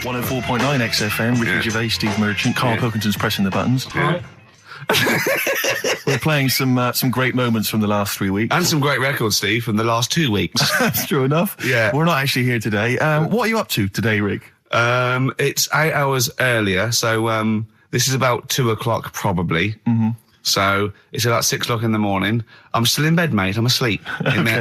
104.9 XFM, Ricky Gervais, Steve Merchant, Karl Pilkington's pressing the buttons. Yeah. We're playing some great moments from the last 3 weeks. And some great records, Steve, from the last 2 weeks. That's true enough. Yeah. We're not actually here today. What are you up to today, Rick? It's 8 hours earlier, so this is about 2 o'clock probably. Mm-hmm. So it's about 6 o'clock in the morning. I'm still in bed, mate. I'm asleep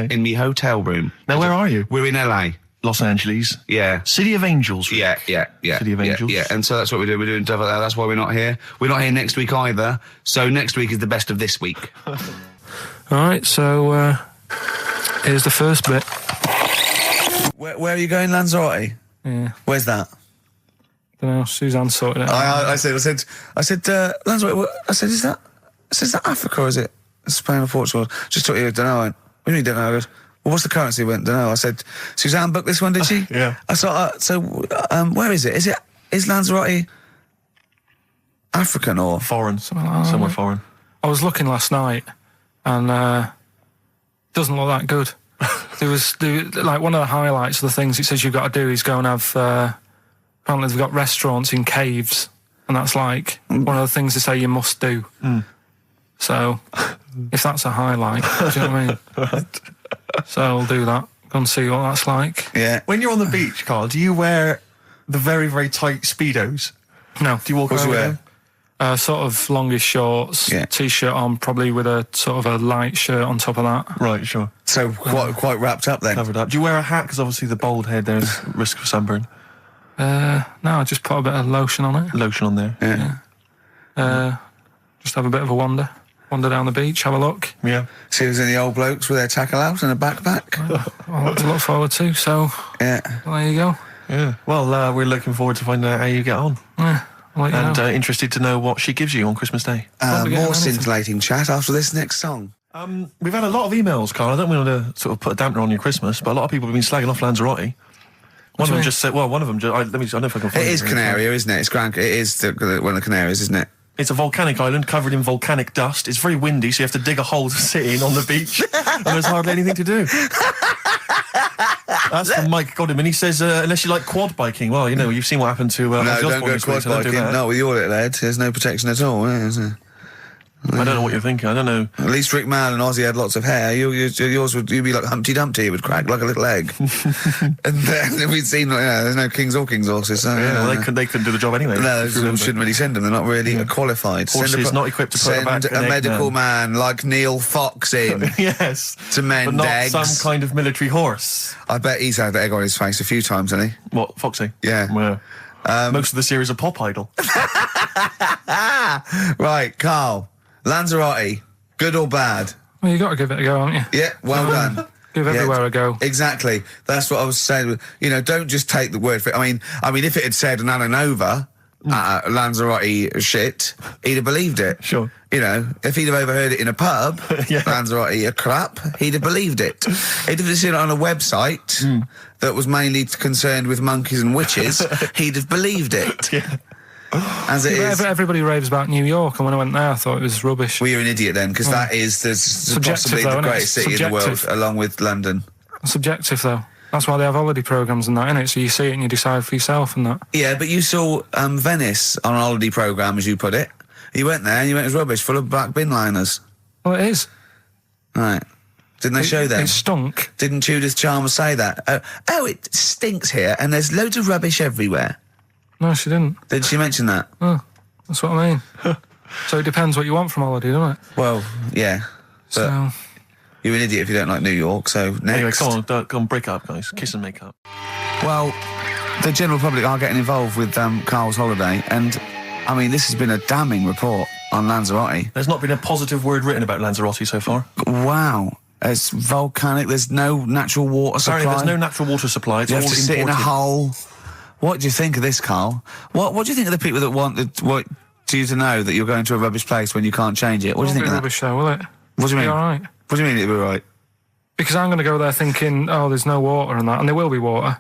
in my hotel room. Now, where are you? We're in LA. Los Angeles. Yeah. City of Angels. Rick. Yeah. City of Angels. Yeah. And so that's what we're doing. We're doing stuff like that. That's why we're not here. We're not here next week either. So next week is the best of this week. All right, so here's the first bit. Where are you going, Lanzarote? Yeah. Where's that? Don't know, Suzanne sorted it out. I said, Lanzarote, I said, is that Africa or is it Spain or Portugal? Just thought you don't know. I went, what do you mean don't know? I goes, well, what's the currency? I went, don't know. I said, Suzanne booked this one, did she? Yeah. I thought, where is it? Is Lanzarote African or Foreign. Somewhere foreign. I was looking last night, and doesn't look that good. There was like one of the highlights of the things it says you've got to do is go and have. Apparently, they've got restaurants in caves, and that's like one of the things they say you must do. Mm. So, if that's a highlight, do you know what I mean? Right. So I'll do that. Go and see what that's like. Yeah. When you're on the beach, Karl, do you wear the very, very tight Speedos? No. Do you walk around with them? Sort of longish shorts, T-shirt on, probably with a sort of a light shirt on top of that. Right, sure. So quite wrapped up then. Covered up. Do you wear a hat? Because obviously the bald head there's risk of sunburn. No, I just put a bit of lotion on it. Lotion on there. Yeah. Just have a bit of a wander down the beach, have a look. Yeah. See if there's any old blokes with their tackle out and a backpack. A lot to look forward to, so Yeah. there you go. Yeah. Well, we're looking forward to finding out how you get on. Yeah, I'll let you know. And interested to know what she gives you on Christmas Day. More scintillating chat after this next song. We've had a lot of emails, Karl. I don't want to sort of put a dampener on your Christmas, but a lot of people have been slagging off Lanzarote. One of them just said, well, one of them, I don't know if I can find it. It is Canaria, isn't it? It is one of the Canaries, isn't it? It's a volcanic island covered in volcanic dust. It's very windy, so you have to dig a hole to sit in on the beach, and there's hardly anything to do. That's from Mike Godham, he says, unless you like quad biking, well, you know, you've seen what happened to No, don't go quad biking. Not with your little head. There's no protection at all, is there? I don't know what you're thinking. I don't know. At least Rick Mann and Ozzy had lots of hair. You'd be like Humpty Dumpty. It would crack like a little egg. And then we'd seen, there's no kings or kings horses. So, well, they couldn't do the job anyway. No, shouldn't really send them. They're not really qualified. Horses not equipped to put back a medical man like Neil Fox in. Yes. To mend but not eggs. Some kind of military horse. I bet he's had egg on his face a few times, hasn't he? What, Foxy? Yeah. Well, most of the series are Pop Idol. Right, Karl. Lanzarote, good or bad? Well, you got to give it a go, haven't you? Yeah, well done. Give everywhere a go. Exactly. That's what I was saying. You know, don't just take the word for it. I mean, if it had said an Alanova, Lanzarote shit, he'd have believed it. Sure. You know, if he'd have overheard it in a pub, Yeah. Lanzarote a crap, he'd have believed it. He'd have seen it on a website that was mainly concerned with monkeys and witches, he'd have believed it. Yeah. As it is. Everybody raves about New York, and when I went there, I thought it was rubbish. Well, you're an idiot then, because that is possibly the greatest city in the world, along with London. Subjective, though. That's why they have holiday programmes and that, innit? So you see it and you decide for yourself and that. Yeah, but you saw Venice on a holiday programme, as you put it. You went there and you went, it was rubbish, full of black bin liners. Well, it is. Right. Didn't they show them? It stunk. Didn't Judith Chalmers say that? Oh, it stinks here and there's loads of rubbish everywhere. No, she didn't. Did she mention that? Oh, that's what I mean. So it depends what you want from holiday, doesn't it? Well, yeah. So you're an idiot if you don't like New York, so next. Anyway, go on, break up, guys. Kiss and make up. Well, the general public are getting involved with Karl's holiday, and, I mean, this has been a damning report on Lanzarote. There's not been a positive word written about Lanzarote so far. Wow. It's volcanic, there's no natural water supply. Sorry, there's no natural water supply. It's you all have to imported. sit in a hole. What do you think of this, Karl? What do you think of the people that want you to know that you're going to a rubbish place when you can't change it? What do you think of that? rubbish though, will it? What do you mean? All right. What do you mean it'll be right? Because I'm going to go there thinking, oh, there's no water and that, and there will be water.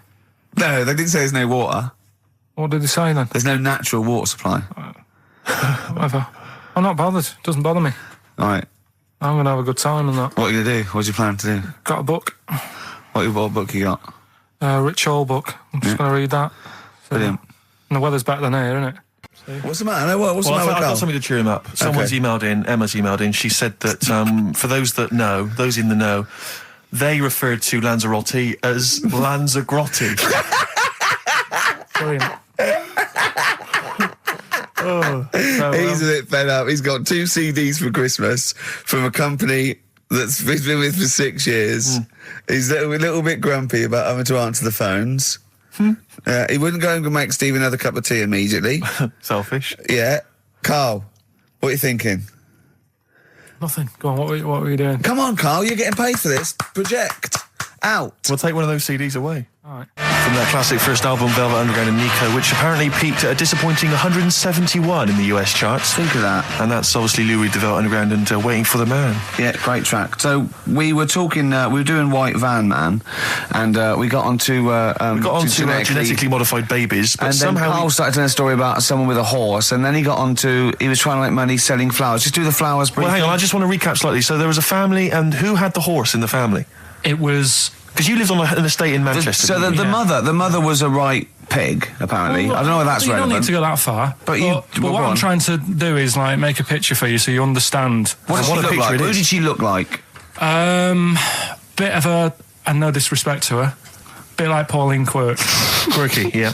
No, they didn't say there's no water. What did they say then? There's no natural water supply. Whatever. I'm not bothered. Doesn't bother me. All right. I'm going to have a good time and that. What are you going to do? What do you plan to do? Got a book. What book you got? Rich Hall book. I'm just going to read that. So, Brilliant. And the weather's better than here, isn't it? What's the matter? What's the Well, matter with I've got Karl? something to cheer him up. Someone's emailed in, Emma's emailed in, she said that for those that know, those in the know, they referred to Lanzarote as Lanzagrotte. Brilliant. He's a bit fed up. He's got 2 CDs for Christmas from a company that's he's been with for 6 years. He's a little bit grumpy about having to answer the phones. He wouldn't go and make Steve another cup of tea immediately. Selfish. Yeah. Carl, what are you thinking? Nothing. Go on, what were you doing? Come on, Carl, you're getting paid for this. Project. Out. We'll take one of those CDs away. All right. From their classic first album, Velvet Underground and Nico, which apparently peaked at a disappointing 171 in the US charts. Think of that. And that's obviously Louis de Velvet Underground and Waiting for the Man. Yeah, great track. So we were talking, we were doing White Van Man, and we got onto genetically modified babies, but and then somehow Karl started telling a story about someone with a horse, and then he got onto, he was trying to make money selling flowers. Just do the flowers briefly. Well, hang on, I just want to recap slightly. So there was a family, and who had the horse in the family? It was... Because you lived on an estate in Manchester. So didn't you? the mother was a right pig, apparently. I don't know whether that's you relevant. don't need to go that far. But what I'm trying to do is like make a picture for you so you understand. What did she look like? Who did she look like? Bit of a, and no disrespect to her, bit like Pauline Quirk. Quirky, yeah.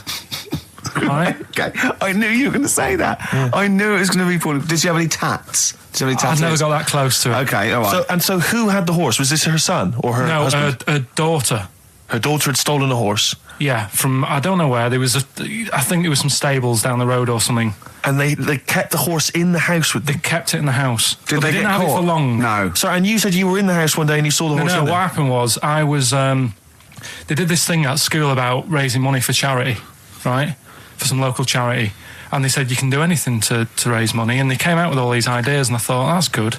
Right? Okay, I knew you were going to say that. Yeah. I knew it was going to be Pauline. Did she have any tats? I've never got that close to it. Okay, all right. So who had the horse? Was this her son or her husband? No, her daughter. Her daughter had stolen a horse. Yeah, from I don't know where. There was I think there was some stables down the road or something. And they kept the horse in the house with them. They kept it in the house. Did they didn't get have caught? it for long. No. Sorry, and you said you were in the house one day and you saw the horse. No, what happened was I was. They did this thing at school about raising money for charity, right? For some local charity. And they said you can do anything to raise money, and they came out with all these ideas, and I thought that's good.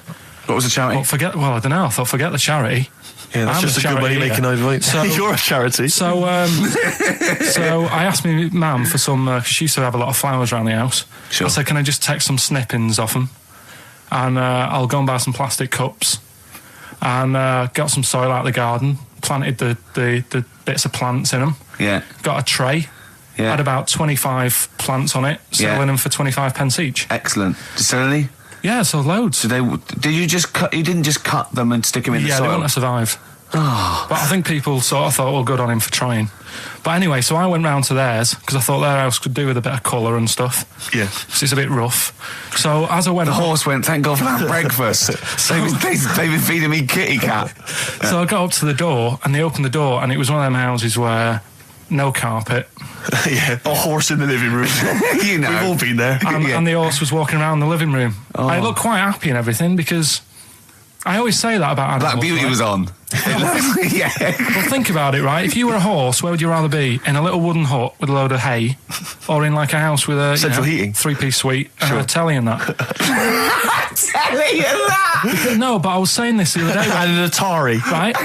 What was the charity? Well, I don't know. I thought forget the charity. Yeah, that's just a good way of making ideas. So, you're a charity. So, so I asked my mum for some. Cause she used to have a lot of flowers around the house. Sure. I said, can I just take some snippings off them, and I'll go and buy some plastic cups, and got some soil out of the garden, planted the bits of plants in them. Yeah. Got a tray. Yeah. Had about 25 plants on it, selling them for 25 pence each. Excellent. Did you sell any? Yeah, so loads. So did you just cut? You didn't just cut them and stick them in the soil? Yeah, they wouldn't have survived. But I think people sort of thought, well, good on him for trying. But anyway, so I went round to theirs because I thought their house could do with a bit of colour and stuff. Yeah. Because it's a bit rough. So as I went... The horse went, thank God for that breakfast. They've been feeding me kitty cat. So I got up to the door and they opened the door and it was one of them houses where no carpet. Yeah, a horse in the living room. You know. We've all been there. And the horse was walking around the living room. Oh. I looked quite happy and everything because I always say that about animals. Black Beauty right? was on. Yeah. Well, think about it, right? If you were a horse, where would you rather be? In a little wooden hut with a load of hay, or in like a house with a central heating, 3-piece suite, and a telly and that? Telly and that. No, but I was saying this the other day. And an Atari, right?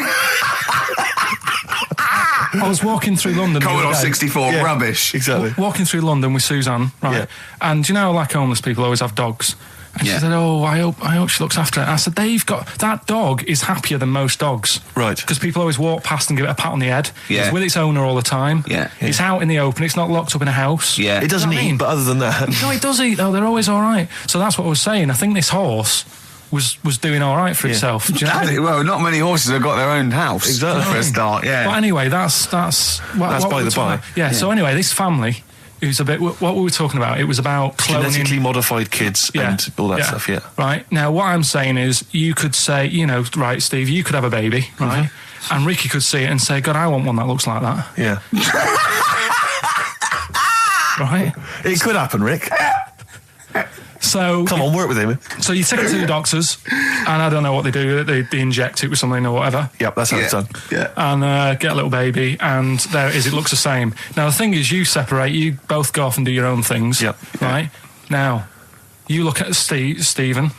I was walking through London. Commodore 64, rubbish. Exactly. Walking through London with Suzanne, right? Yeah. And you know, like homeless people always have dogs. And she said, "Oh, I hope she looks after it." I said, "They've got that dog is happier than most dogs, right? Because people always walk past and give it a pat on the head. Yeah. It's with its owner all the time. Yeah. It's out in the open. It's not locked up in a house. Yeah. It doesn't eat, but other than that, no, it does eat though. They're always all right. So that's what I was saying. I think this horse was doing all right for itself. Do you know what I mean? Well, not many horses have got their own house. Exactly. For a start. Yeah. But anyway, that's by the by. Yeah. So anyway, this family. Who's a bit what we were talking about? It was about cloning, genetically modified kids and all that stuff. Yeah. Right now, what I'm saying is, you could say, you know, right, Steve, you could have a baby, right, and Ricky could see it and say, God, I want one that looks like that. Yeah. Right. It could happen, Rick. So come on, work with him. So you take it to the doctors, and I don't know what they do. They inject it with something or whatever. Yep, that's how it's done. Yeah, and get a little baby, and there it is. It looks the same. Now the thing is, you separate. You both go off and do your own things. Yep. Right. Now, you look at Stephen.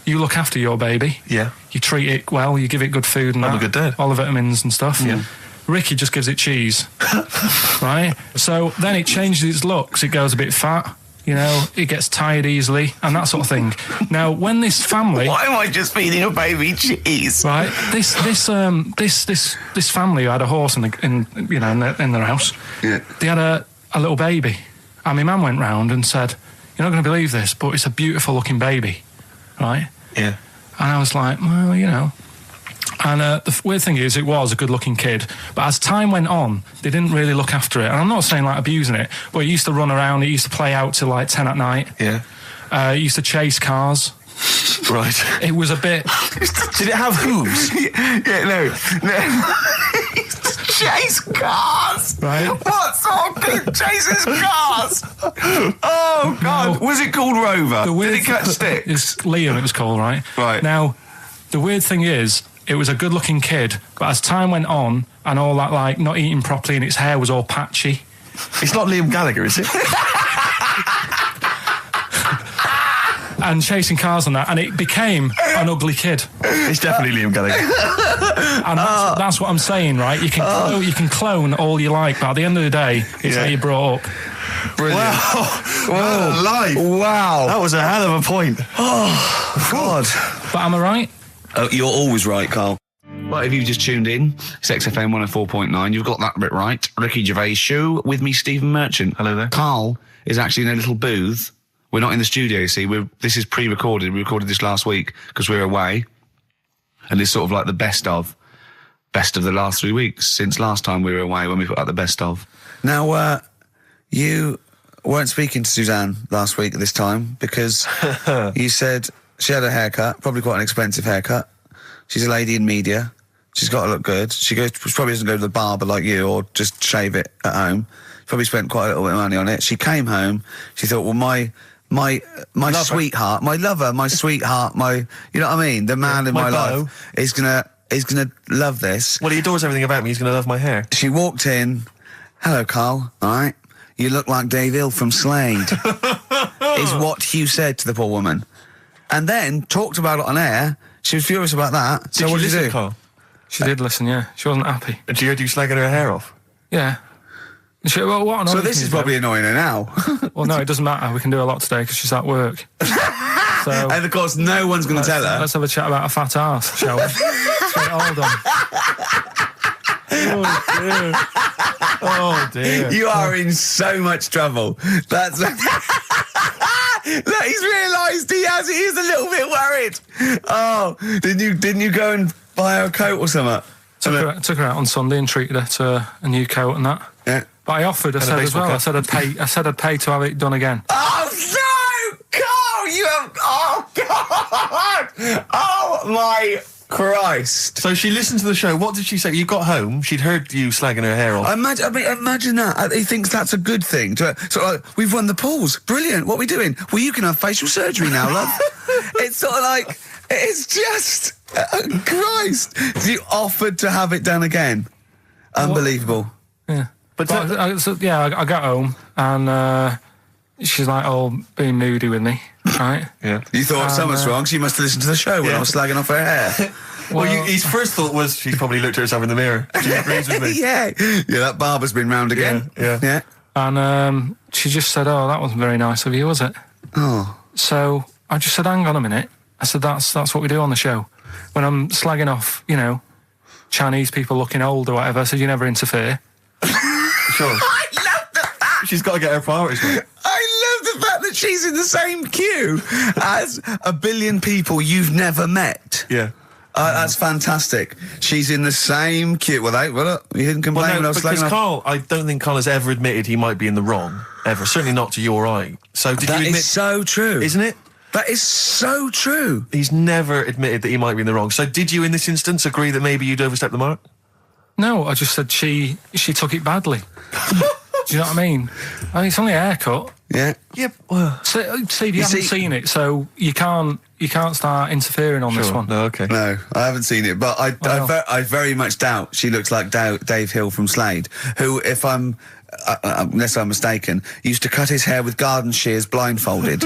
You look after your baby. Yeah. You treat it well. You give it good food and I'm a good dad. all the vitamins and stuff. Yeah. Ricky just gives it cheese. Right. So then it changes its looks. It goes a bit fat. You know, it gets tired easily and that sort of thing. Now, when this family, why am I just feeding a baby cheese? Right, this family who had a horse in their house. Yeah. They had a little baby, And my man went round and said, "You're not going to believe this, but it's a beautiful looking baby," right? Yeah. And I was like, well, you know. And the weird thing is, it was a good-looking kid. But as time went on, they didn't really look after it. And I'm not saying, like, abusing it, but it used to run around. It used to play out till, like, 10 at night. Yeah. It used to chase cars. Right. It was a bit... Did it have hooves? No. Chase cars. Right. What sort of kid chases cars? Oh God! No. Was it called Rover? The Did it catch sticks? It's Liam, it was called, right? Right. Now, the weird thing is, it was a good-looking kid, but as time went on, and all that, like, not eating properly and its hair was all patchy... It's not Liam Gallagher, is it? and chasing cars and that, and it became an ugly kid. It's definitely Liam Gallagher. And that's what I'm saying, right? You can clone all you like, but at the end of the day, it's how you brought up. Brilliant. Wow. Life. Wow. That was a hell of a point. Oh, God. But am I right? Oh, you're always right, Carl. Well, if you've just tuned in, it's XFM 104.9. You've got that bit right. Ricky Gervais show with me, Stephen Merchant. Hello there. Karl is actually in a little booth. We're not in the studio, you see. This is pre-recorded. We recorded this last week because we're away. And it's sort of like the best of the last 3 weeks since last time we were away when we put out the best of. Now, you weren't speaking to Suzanne last week at this time because you said she had a haircut, probably quite an expensive haircut. She's a lady in media. She's got to look good. She probably doesn't go to the barber like you or just shave it at home. She probably spent quite a little bit of money on it. She came home. She thought, well, my sweetheart, my lover, my sweetheart, you know what I mean? The man in my life is gonna love this. Well, he adores everything about me. He's going to love my hair. She walked in. Hello, Karl. All right. You look like Dave Hill from Slade. Is what Hugh said to the poor woman. And then talked about it on air. She was furious about that. So what did you do? Carl? She did listen, yeah. She wasn't happy. Did you hear you slagging her hair off? Yeah. She, well, what So this is probably annoying her now. Well, no, it doesesn't matter. We can do a lot today because she's at work. So And of course, no one's going to tell her. let's have a chat about a fat arse, shall we? Let's get it all done. Oh, dear. You are in so much trouble. That's. Look, he's realised he is a little bit worried. Oh, didn't you go and buy her a coat or something? Took her out on Sunday and treated her to a new coat and that. Yeah. But I offered, I said as well, I said I'd pay to have it done again. Oh no, Carl! You have. Oh God! Oh my Christ! So she listened to the show. What did she say? You got home. She'd heard you slagging her hair off. Imagine that. He thinks that's a good thing. So like, we've won the pools. Brilliant. What are we doing? Well, you can have facial surgery now, love. It's sort of like, it's just, Christ. You offered to have it done again. Unbelievable. Yeah. But I got home and she's like, being moody with me, right? Yeah. You thought something's wrong, so you must have listened to the show when I was slagging off her hair. Well, his first thought was she's probably looked at herself in the mirror. She agrees with me. Yeah, that barber's been round again. Yeah. And she just said, that wasn't very nice of you, was it? Oh. So I just said, hang on a minute. I said, that's what we do on the show. When I'm slagging off, Chinese people looking old or whatever, I said, you never interfere. Sure. I love the fact. She's got to get her priorities right. I love the fact that she's in the same queue as a billion people you've never met. Yeah. That's fantastic. She's in the same queue. Well, you didn't complain when I was because slagging off. Karl, I don't think Karl has ever admitted he might be in the wrong, ever. Certainly not to you or I. So did you admit... That is so true. Isn't it? That is so true. He's never admitted that he might be in the wrong. So did you, in this instance, agree that maybe you'd overstepped the mark? No, I just said she took it badly. Do you know what I mean? It's only a haircut. Yeah. Yeah. Well, Steve, you haven't seen it, so you can't start interfering on this one. No, okay. No, I haven't seen it, but I very much doubt she looks like Dave Hill from Slade, who, if I'm, unless I'm mistaken, used to cut his hair with garden shears blindfolded.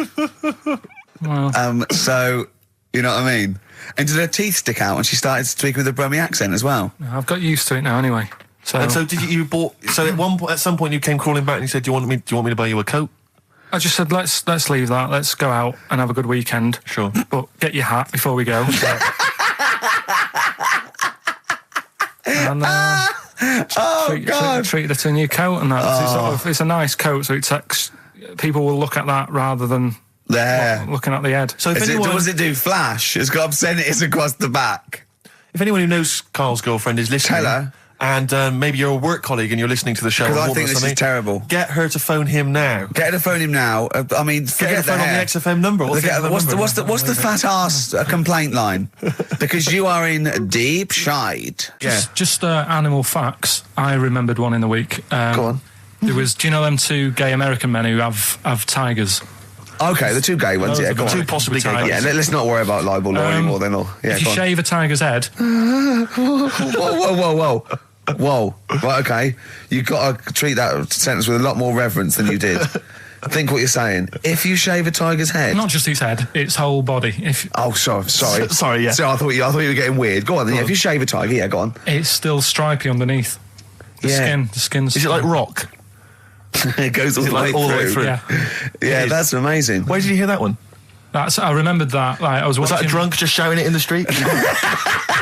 Well. So, you know what I mean? And did her teeth stick out when she started speaking with a Brummie accent as well? I've got used to it now anyway. So, and so did you bought? So at some point you came crawling back and you said, "Do you want me to buy you a coat?" I just said, let's leave that. Let's go out and have a good weekend. Sure. But get your hat before we go. And God! treated her to a new coat and that. It's a nice coat, so it takes people will look at that rather than looking at the head. So if anyone, does it do flash? It's got obscenities across the back. if anyone who knows Carl's girlfriend is listening, Tell her. and maybe you're a work colleague and you're listening to the show, Because or I woman think or this is something, terrible. get her to phone him now. Get her to phone him now. I mean, Get forget her the phone on the hair. XFM number. What's the fat ass complaint line? Because you are in deep shite. Just animal facts. I remembered one in the week. Go on. There was, do you know them two gay American men who have tigers? Okay, the two gay ones. Those Yeah, are go the on. two possibly gay guys. Yeah, let's not worry about libel law anymore. Then, yeah, if you go on. shave a tiger's head, Whoa. Right, okay. You've got to treat that sentence with a lot more reverence than you did. Think what you're saying. If you shave a tiger's head. not just his head, its whole body. Oh, sorry. Sorry, yeah. So I thought you were getting weird. Go on then. Yeah, if you shave a tiger, yeah, go on. It's still stripy underneath. The skin's. Is it like rock? It goes all the like way all the way through. through? Yeah, Yeah, that's amazing. Where did you hear that one? I remembered that. Like, I was Was watching. that a drunk just shouting it in the street?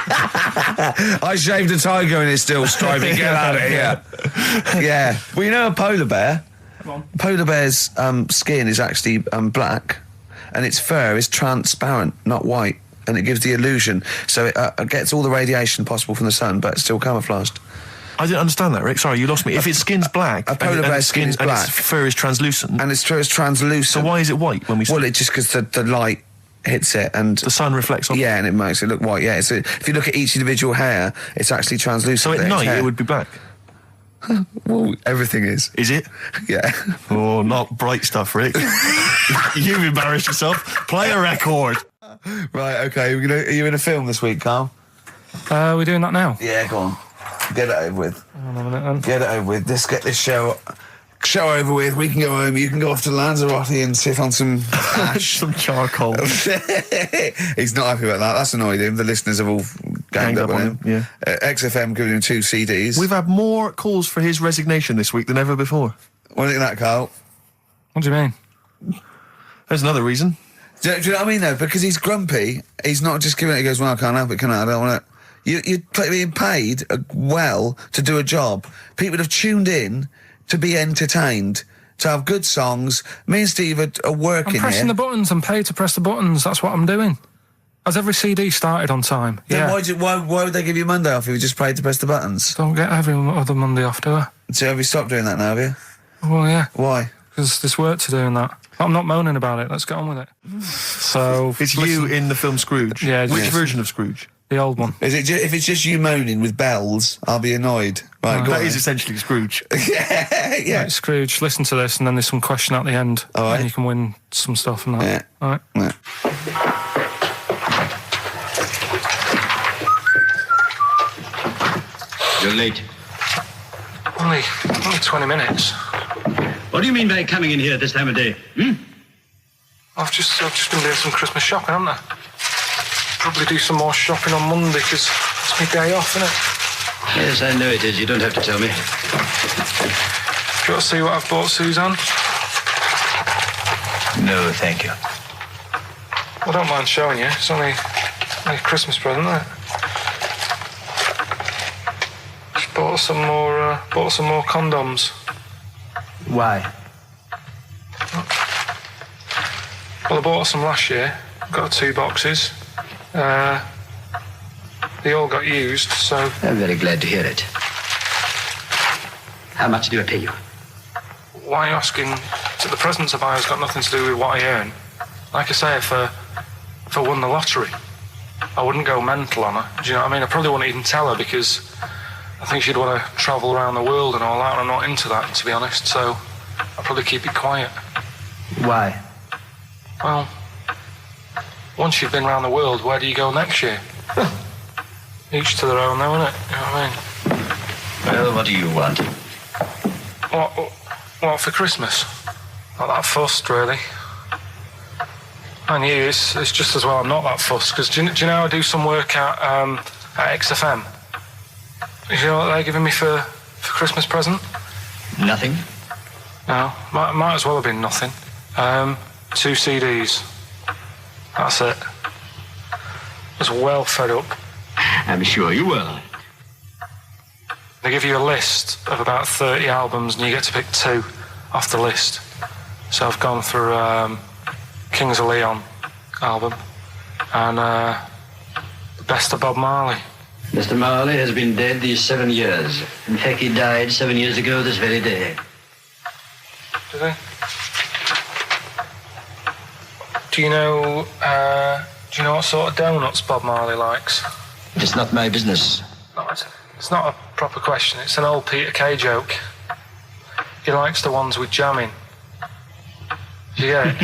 I shaved a tiger and it's still stripy. Get out of here. Yeah. Well, you know a polar bear? Polar bear's skin is actually black, and its fur is transparent, not white, and it gives the illusion. So it gets all the radiation possible from the sun, but it's still camouflaged. I didn't understand that, Rick. Sorry, you lost me. If its skin's black, a polar bear's skin is and black. its fur is translucent, And it's translucent. so why is it white when we see Well, it's just because the light hits it and the sun reflects on it? yeah, and it makes it look white. Yeah, so if you look at each individual hair, it's actually translucent. So at It's night hair. it would be black. Well, everything is. Is it? Yeah. Oh, not bright stuff, Rick. You've embarrassed yourself. Play a record. Right. Okay. Are you in a film this week, Carl? We're doing that now. Yeah. Go on. Get it over with. Hang on a minute, then. Get it over with. Let's get this show over with. We can go home. You can go off to Lanzarote and sit on some ash. Some charcoal. He's not happy about that. That's annoyed him. The listeners have all ganged up on him. Yeah. XFM giving him 2 CDs. We've had more calls for his resignation this week than ever before. What do you think of that, Carl? What do you mean? There's another reason. Do you know what I mean, though? Because he's grumpy. He's not just giving it. He goes, well, I can't help it, can I? I don't want it. You're being paid well to do a job. People have tuned in to be entertained, to have good songs. Me and Steve are working I'm pressing here. the buttons. I'm paid to press the buttons. That's what I'm doing. Has every CD started on time? Then Yeah. why would they give you Monday off if you just paid to press the buttons? Don't get every other Monday off, do I? So have you stopped doing that now, have you? Well, yeah. Why? Because there's work to do in that. I'm not moaning about it. Let's get on with it. So It's you in the film Scrooge. Yeah, Which yes. version of Scrooge? the old one. Is it if it's just you moaning with bells, I'll be annoyed. Right, go That on. is essentially Scrooge. yeah. Right, Scrooge, listen to this, and then there's some question at the end, All right. and you can win some stuff and that. Yeah. All right. Yeah. You're late. Only 20 minutes. What do you mean by coming in here at this time of day? I've just been doing some Christmas shopping, haven't I? Probably do some more shopping on Monday because it's my day off, isn't it? Yes, I know it is. You don't have to tell me. Do you want to see what I've bought Suzanne? No, thank you. I don't mind showing you. It's only a Christmas present, isn't it? Just bought some more condoms. Why? Well, I bought some last year. Got 2 boxes. They all got used, so I'm very glad to hear it. How much do I pay you? why are you asking? So the presents I buy has got nothing to do with what I earn. Like I say, if I won the lottery, I wouldn't go mental on her. Do you know what I mean? I probably wouldn't even tell her because I think she'd want to travel around the world and all that, and I'm not into that, to be honest. So I'd probably keep it quiet. Why? Well, once you've been around the world, where do you go next year? Each to their own, though, innit? You know what I mean? Well, what do you want? What for Christmas? Not that fussed, really. And you, it's just as well I'm not that fussed, because do you know I do some work at XFM? Do you know what they're giving me for Christmas present? Nothing? No, might as well have been nothing. 2 CDs. That's it. I was well fed up. I'm sure you will. They give you a list of about 30 albums and you get to pick 2 off the list. So I've gone for Kings of Leon album and the best of Bob Marley. Mr. Marley has been dead these 7 years. In fact, he died 7 years ago this very day. Did he? Do you know what sort of donuts Bob Marley likes? It's not my business. No, it's not a proper question. It's an old Peter Kay joke. He likes the ones with jam in. You get it?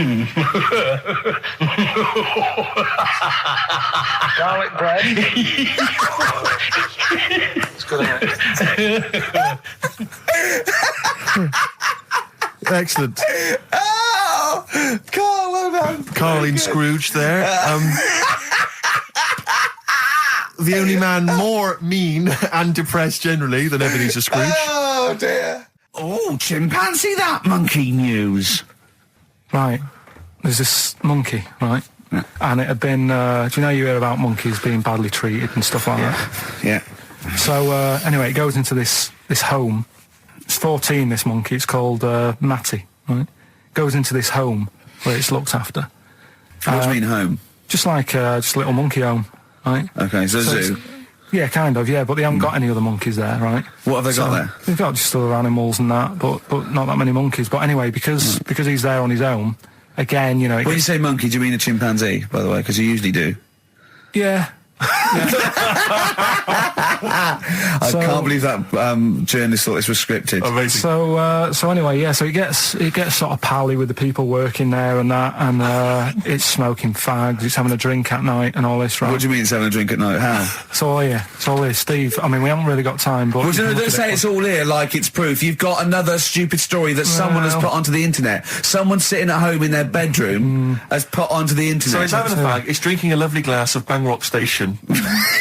Garlic bread. It's good, isn't it? Excellent. Oh, Carl, well done. Carl in Scrooge there. The only man more mean and depressed generally than Ebenezer Scrooge. Oh, dear. Oh, chimpanzee, that monkey news. Right. There's this monkey, right? Yeah. And it had been, do you know you hear about monkeys being badly treated and stuff like that? Yeah. So, anyway, it goes into this home. It's 14, this monkey. It's called Matty, right? Goes into this home where it's looked after. What do you mean home? Just like, just a little monkey home, right? Okay, so zoo. Yeah, kind of, yeah, but they haven't got any other monkeys there, right? What have they got there? They've got just other animals and that, but not that many monkeys. But anyway, because he's there on his own, again, you know... When you say monkey, do you mean a chimpanzee, by the way? Because you usually do. Yeah. I can't believe that journalist thought this was scripted. Amazing. So anyway, yeah. So he gets sort of pally with the people working there and that, and it's smoking fags. It's having a drink at night and all this, right? What do you mean it's having a drink at night? How? It's all here. It's all here, Steve. I mean, we haven't really got time, but Well, don't say it's all here like it's proof. You've got another stupid story that someone has put onto the internet. Someone sitting at home in their bedroom has put onto the internet. So he's having a fag, he's drinking a lovely glass of Bang Rock Station.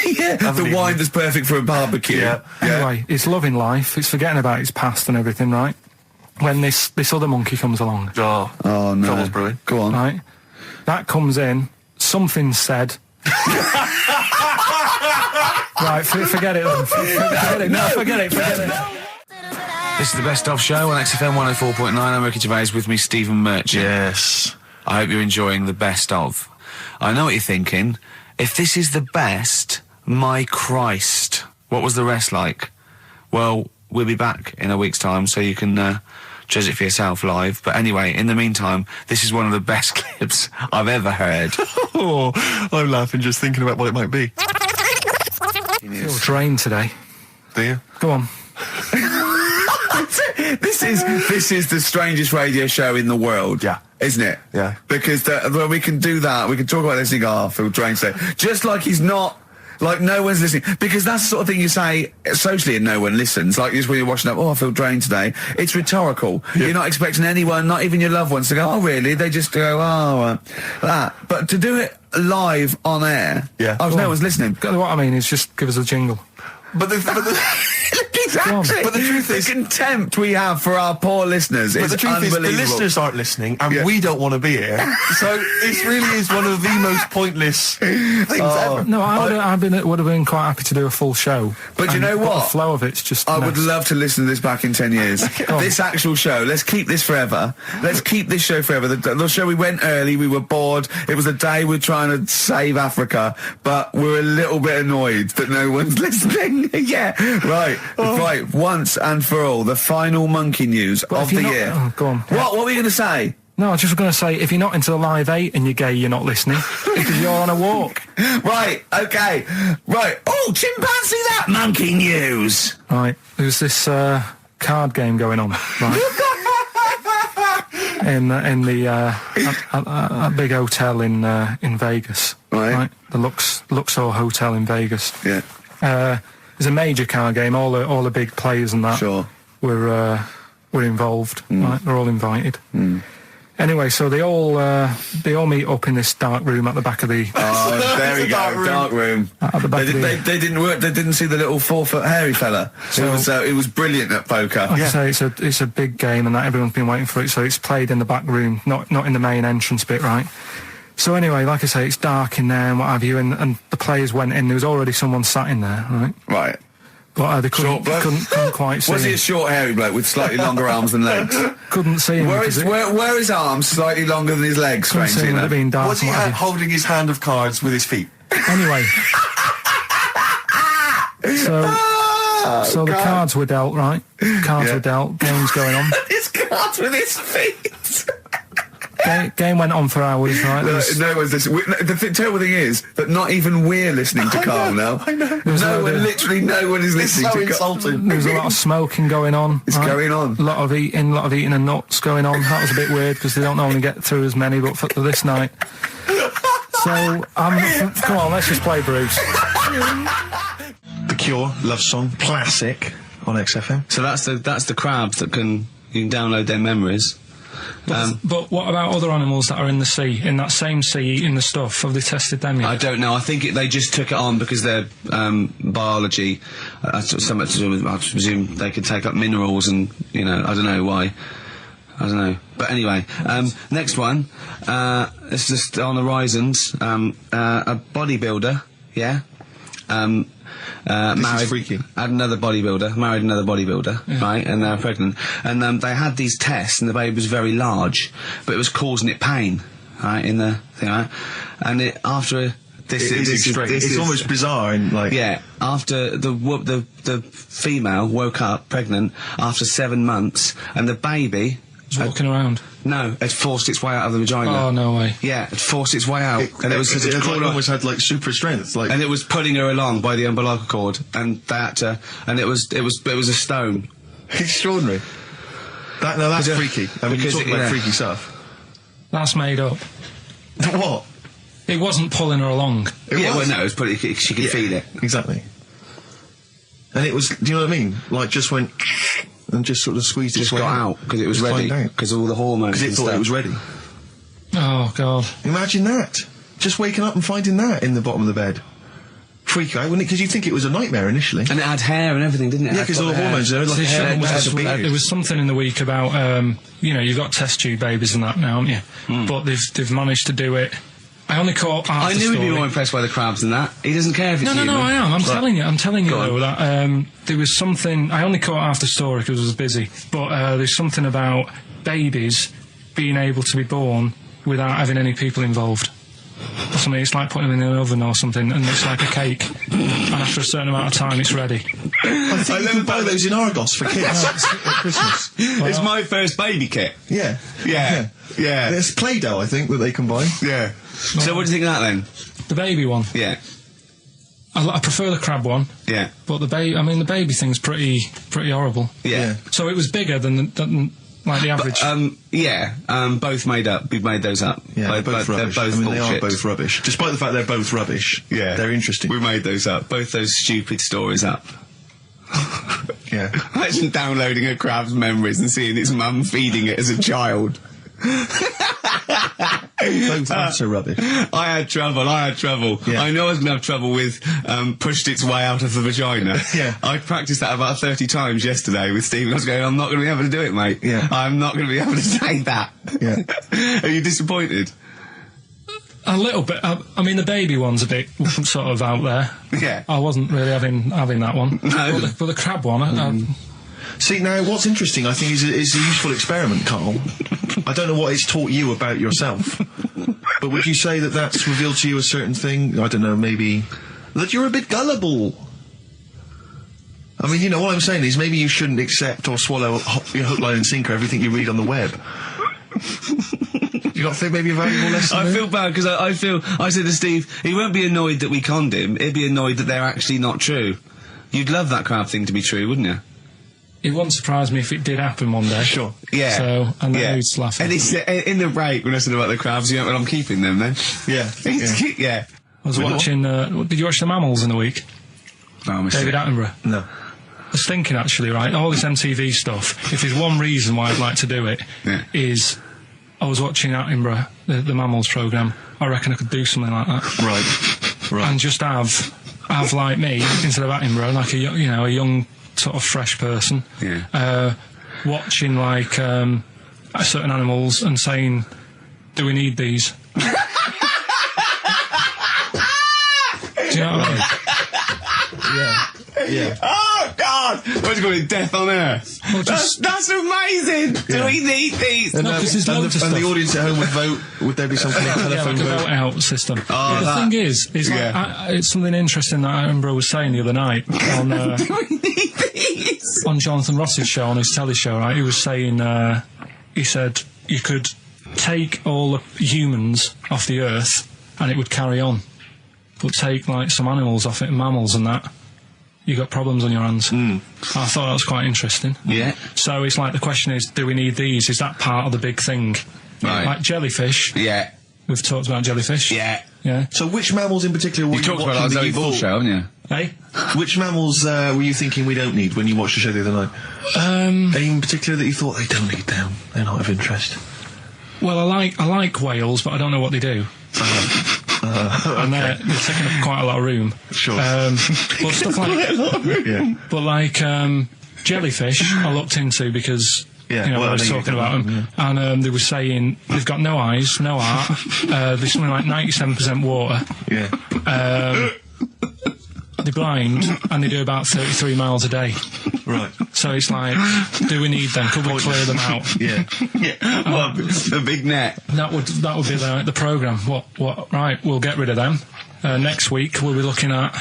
Yeah, the wine that's perfect for a barbecue. Yeah. Anyway, it's loving life. It's forgetting about its past and everything, right? When this other monkey comes along, Oh no. Trouble's brewing. Go on. right? That comes in. Something said. Right, forget it then. Forget it. No, forget it. This is the Best Of Show on XFM 104.9. I'm Ricky Gervais, with me, Stephen Merchant. Yes. I hope you're enjoying the Best Of. I know what you're thinking. If this is the best, my Christ, what was the rest like? Well, we'll be back in a week's time, so you can judge it for yourself live. But anyway, in the meantime, this is one of the best clips I've ever heard. Oh, I'm laughing just thinking about what it might be. Feel drained today. Do you? Go on. This is the strangest radio show in the world. Yeah. Isn't it? Yeah. Because when we can do that, we can talk about this and go, oh, I feel drained today. Just like he's not, like no one's listening. Because that's the sort of thing you say socially and no one listens. Like just when you're watching up, oh, I feel drained today. It's rhetorical. Yeah. You're not expecting anyone, not even your loved ones, to go, oh, really? They just go, oh, that. But to do it live on air, no one's listening. What I mean is just give us a jingle. But the Exactly. But the truth is, the contempt we have for our poor listeners is the truth is, the listeners aren't listening, and we don't want to be here. So this really is one of the most pointless things ever. No, would have been quite happy to do a full show. But you know what? The flow of it's just. I would love to listen to this back in 10 years. This actual show. Let's keep this forever. Let's keep this show forever. The show, we went early. We were bored. It was a day we're trying to save Africa, but we're a little bit annoyed that no one's listening. Yeah, right. Right, once and for all, the final monkey news of the year. Oh, go on. What were we going to say? No, I was just going to say, if you're not into the Live 8 and you're gay, you're not listening, because you're on a walk. Right, okay. Right. Oh, chimpanzee, that monkey news. Right, there's this card game going on, right? in the big hotel in Vegas. Right. The Luxor Hotel in Vegas. Yeah. It's a major card game. All the big players and that were involved. Right? They're all invited. Anyway, so they all meet up in this dark room at the back of the. Oh, there we go, dark room. At the back they didn't work. They didn't see the little 4-foot hairy fella. So it was brilliant at poker. Like I say, it's a big game, and that everyone's been waiting for it. So it's played in the back room, not in the main entrance bit, right? So anyway, like I say, it's dark in there and what have you, and the players went in. There was already someone sat in there, right? Right. but they couldn't, Short bloke? couldn't quite see Was he him. a short, hairy bloke with slightly longer arms than legs? Couldn't see him. Were because his arms slightly longer than his legs, couldn't see strangely him, it'd enough? been dark. Was he and what have holding his hand of cards with his feet? you. Anyway. So the cards were dealt, right? Cards were dealt. Game's going on. His cards with his feet. Game went on for hours, right? There was- No one's listening. The terrible thing is that not even we're listening to Karl now. I know. Literally no one is It's listening so to Karl. insulting. There was a lot of smoking going on. It's going on. A lot of eating and nuts going on. That was a bit weird because they don't normally get through as many, but for this night. So, come on, let's just play Bruce. The Cure, Love Song, classic on XFM. So that's the crabs that you can download their memories. But what about other animals that are in the sea, in that same sea, eating the stuff? Have they tested them yet? I don't know. I think they just took it on because their biology, so much to do with, I presume they could take up minerals and, I don't know why. I don't know. But anyway, next one, it's just on the horizons, a bodybuilder, yeah? Married, freaky. married another bodybuilder, right, and they're pregnant, and they had these tests, and the baby was very large, but it was causing it pain, right, in the thing, right, and It's almost bizarre and like... yeah, after the female woke up pregnant after 7 months, and the baby It's walking around. no, had forced its way out of the vagina. Oh, no way. Yeah, it forced its way out, and It almost had like super strength. Like, and it was pulling her along by the umbilical cord, and and it was a stone. extraordinary. That's Because, freaky. I mean, you because talk it- about yeah. freaky stuff. That's made up. What? It wasn't pulling her along. Yeah, was. well, no, it was she could feel it. Exactly. And it was, do you know what I mean? Like, just went and just sort of squeezed its Just way got out because it was Just ready, climbed out. because all the hormones. Because it and thought stuff. it was ready. Oh, God. Imagine that. Just waking up and finding that in the bottom of the bed. Freak out, wouldn't it? Because you'd think it was a nightmare initially. And it had hair and everything, didn't it? Yeah, because all the hormones, they're like See, hair, Sean, almost like a beard. there was something in the week about, you've got test tube babies and that now, haven't you? But they've managed to do it. I only caught half I the knew he'd be story. more impressed by the crabs than that. He doesn't care if it's No, human. I am. I'm telling you Go though, on. that there was something. I only caught half the story because I was busy. But there's something about babies being able to be born without having any people involved. Or something. It's like putting them in an oven or something, and it's like a cake. And after a certain amount of time, it's ready. I think you can buy those in Argos for kids at Christmas. It's my first baby kit. Yeah. Yeah. Yeah. There's Play-Doh, I think, that they can buy. Yeah. So what do you think of that then? The baby one. Yeah. I prefer the crab one, Yeah. but the baby thing's pretty horrible. Yeah. So it was bigger than like the average. Both made up. We made those up. Yeah, they're both rubbish. They're both I mean, they are bullshit. both rubbish. Despite the fact they're both rubbish, Yeah. they're interesting. We made those up. Both those stupid stories up. Yeah. Imagine downloading a crab's memories and seeing its mum feeding it as a child. Both are rubbish. I had trouble. Yeah. I know I was going to have trouble with pushed its way out of the vagina. Yeah. I practiced that about 30 times yesterday with Stephen. I was going, I'm not going to be able to do it, mate. Yeah. I'm not going to be able to say that. Yeah. Are you disappointed? A little bit. I mean, the baby one's a bit sort of out there. Yeah. I wasn't really having that one. No. But the crab one, See, now, what's interesting, I think, is a useful experiment, Karl. I don't know what it's taught you about yourself, but would you say that that's revealed to you a certain thing? I don't know, maybe that you're a bit gullible. I mean, what I'm saying is maybe you shouldn't accept or swallow hook, line and sinker everything you read on the web. You not think maybe a valuable lesson I there? feel bad because I said to Steve, he won't be annoyed that we conned him, he'd be annoyed that they're actually not true. You'd love that crab thing to be true, wouldn't you? it wouldn't surprise me if it did happen one day. Sure. Yeah. So, and then yeah. he's laughing. And he said, in the break when I said about the crabs, well, I'm keeping them then. Yeah. Yeah. I was watching. Did you watch The Mammals in the week? Oh, I missed David it. Attenborough. No. I was thinking actually, right, all this MTV stuff, if there's one reason why I'd like to do it, Yeah. is I was watching Attenborough, the Mammals programme. I reckon I could do something like that. Right. And just have like me, instead of Attenborough, like a young sort of fresh person, Yeah. watching like certain animals and saying, do we need these? Do you know what I mean? Yeah. Oh, God! What's it called? Death on Earth. Well, That's amazing. Do we need these? And, No, 'cause there's loads of and the stuff. audience at home would vote. Would there be something like Yeah, telephone like a vote? vote out system. Oh, the thing is like, yeah. it's something interesting that Attenborough was saying the other night on Do we need these? on Jonathan Ross's show, on his telly show, right? He was saying, he said you could take all the humans off the earth and it would carry on, but take like some animals off it, mammals and that, you got problems on your hands. I thought that was quite interesting. Yeah. So it's like the question is, do we need these? Is that part of the big thing? Right. Like jellyfish. Yeah. We've talked about jellyfish. Yeah. Yeah. So which mammals in particular were You you talked about watching that that you Zoe Ball thought- show, haven't you? Hey? Which mammals were you thinking we don't need when you watched the show the other night? Any in particular that you thought they don't need them? They're not of interest. Well, I like whales, but I don't know what they do. And they're taking up quite a lot of room. Sure. But stuff like, Yeah. but like jellyfish, I looked into because Yeah, you know, well, I was I know talking you about them, and they were saying they've got no eyes, no heart. There's something like 97% water. Yeah. They're blind, and they do about 33 miles a day. Right. So it's like, do we need them? Could we clear them out? Yeah. Well, the big net. That would be the programme. What? Right, we'll get rid of them. Next week we'll be looking at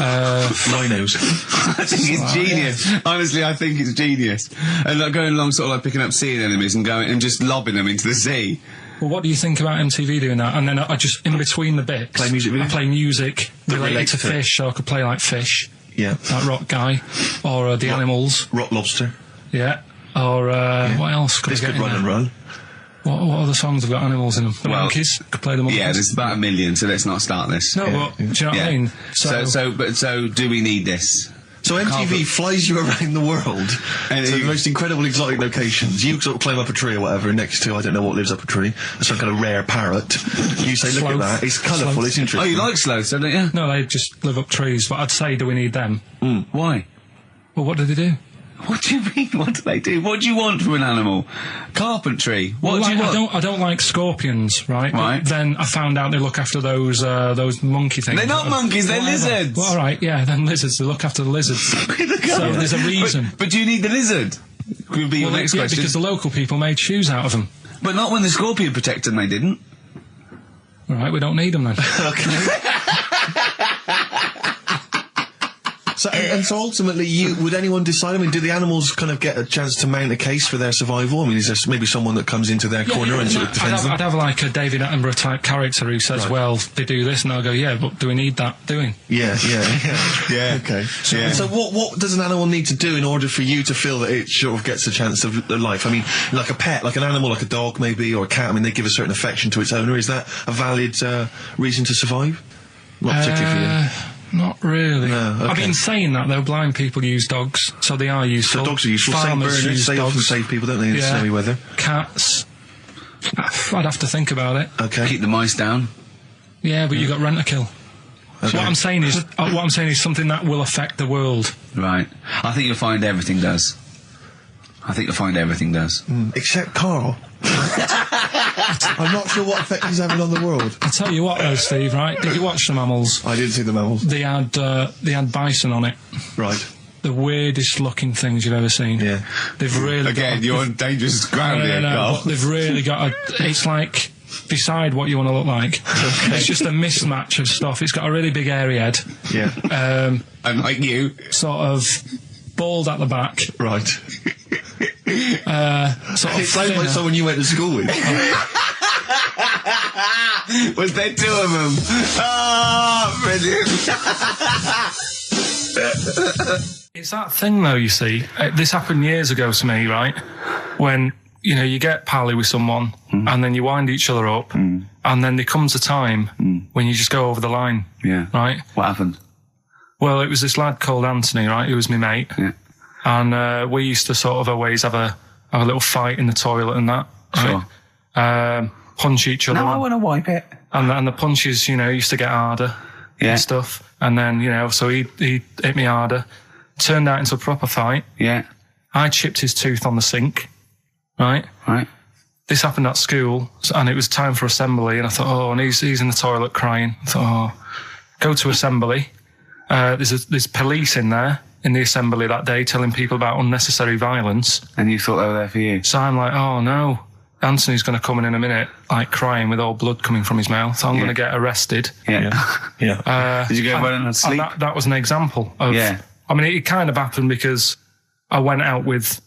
Rhinos. I think it's genius. Honestly, I think it's genius. And like going along, sort of like picking up sea anemones and going and just lobbing them into the sea. Well, what do you think about MTV doing that? And then I just, in between the bits, Play music videos? I play music related relates to to it. fish, so I could play like Fish, Yeah. like Rock Guy, or The Animals, Rock Lobster. yeah, or what else could This I could get in run and there? run. What other songs have got animals in them? The Well, Monkeys, could play the Monkeys. Yeah, there's about 1 million, so let's not start this. No, but do you know what I mean? So do we need this? So MTV flies you around the world And to the you- most incredible exotic locations. You sort of climb up a tree or whatever, and next to, I don't know what lives up a tree, some kind of rare parrot. You say, look at Sloth. that, it's colourful, Sloth. it's Oh, interesting. you like sloths, don't you? No, they just live up trees, but I'd say, do we need them? Why? Well, what do they do? What do you mean? What do they do? What do you want from an animal? Carpentry. What Well, do you like, want? I don't like scorpions, right? Right. But then I found out they look after those monkey things. They're not monkeys, they're Whatever. lizards. Well, all right, yeah, then lizards. They look after the lizards. So there's a reason. But do you need the lizard? Could be your Well, next yeah, question. because the local people made shoes out of them. But not when the scorpion protected them, they didn't. All right, we don't need them then. So ultimately, would anyone decide? I mean, do the animals kind of get a chance to mount a case for their survival? I mean, is there maybe someone that comes into their corner and sort of defends them? I'd have like a David Attenborough type character who says, well, they do this, and I'll go, yeah, but do we need that doing? Yeah. Yeah. Okay. So what does an animal need to do in order for you to feel that it sort of gets a chance of life? I mean, like a pet, like an animal, like a dog maybe, or a cat. I mean, they give a certain affection to its owner. Is that a valid reason to survive? Not particularly for you. Not really. No, okay. I've been saying that though. Blind people use dogs, so they are useful. So dogs are useful. Saint Farmers Bernards, use they often dogs. save people, don't they, in snowy weather? Cats. I'd have to think about it. Okay. Keep the mice down. Yeah, but you got rent a kill. So Okay. what I'm saying is something that will affect the world. Right. I think you'll find everything does. Except Karl. I'm not sure what effect he's having on the world. I'll tell you what though, Steve, right? Did you watch the mammals? I didn't see the mammals. They had bison on it. Right. The weirdest looking things you've ever seen. Yeah. They've really Again, you're on dangerous ground here, Carl. but they've really got it's like, decide what you want to look like. It's just a mismatch of stuff. It's got a really big hairy head. Yeah. And like you. Sort of bald at the back. Right. Sort of It sounds like thinner. someone you went to school with. Was there two of them? Oh, brilliant. It's that thing though, you see. This happened years ago to me, right? When, you know, you get pally with someone and then you wind each other up and then there comes a time when you just go over the line. Yeah. Right? What happened? Well, it was this lad called Anthony, right? Who was my mate. Yeah. And we used to sort of always have a little fight in the toilet and that. Right? Punch each other. No, I want to wipe it. And the punches, you know, used to get harder and stuff. And then, you know, so he hit me harder. Turned out into a proper fight. Yeah. I chipped his tooth on the sink. Right? Right. This happened at school, and it was time for assembly, and I thought, oh, and he's in the toilet crying. I thought, oh, go to assembly. There's police in there. in the assembly that day telling people about unnecessary violence. And you thought they were there for you? So I'm like, oh no, Anthony's going to come in a minute, like crying with all blood coming from his mouth. So I'm going to get arrested. Yeah. Did you go running and sleep? That was an example of... Yeah. I mean, it kind of happened because I went out with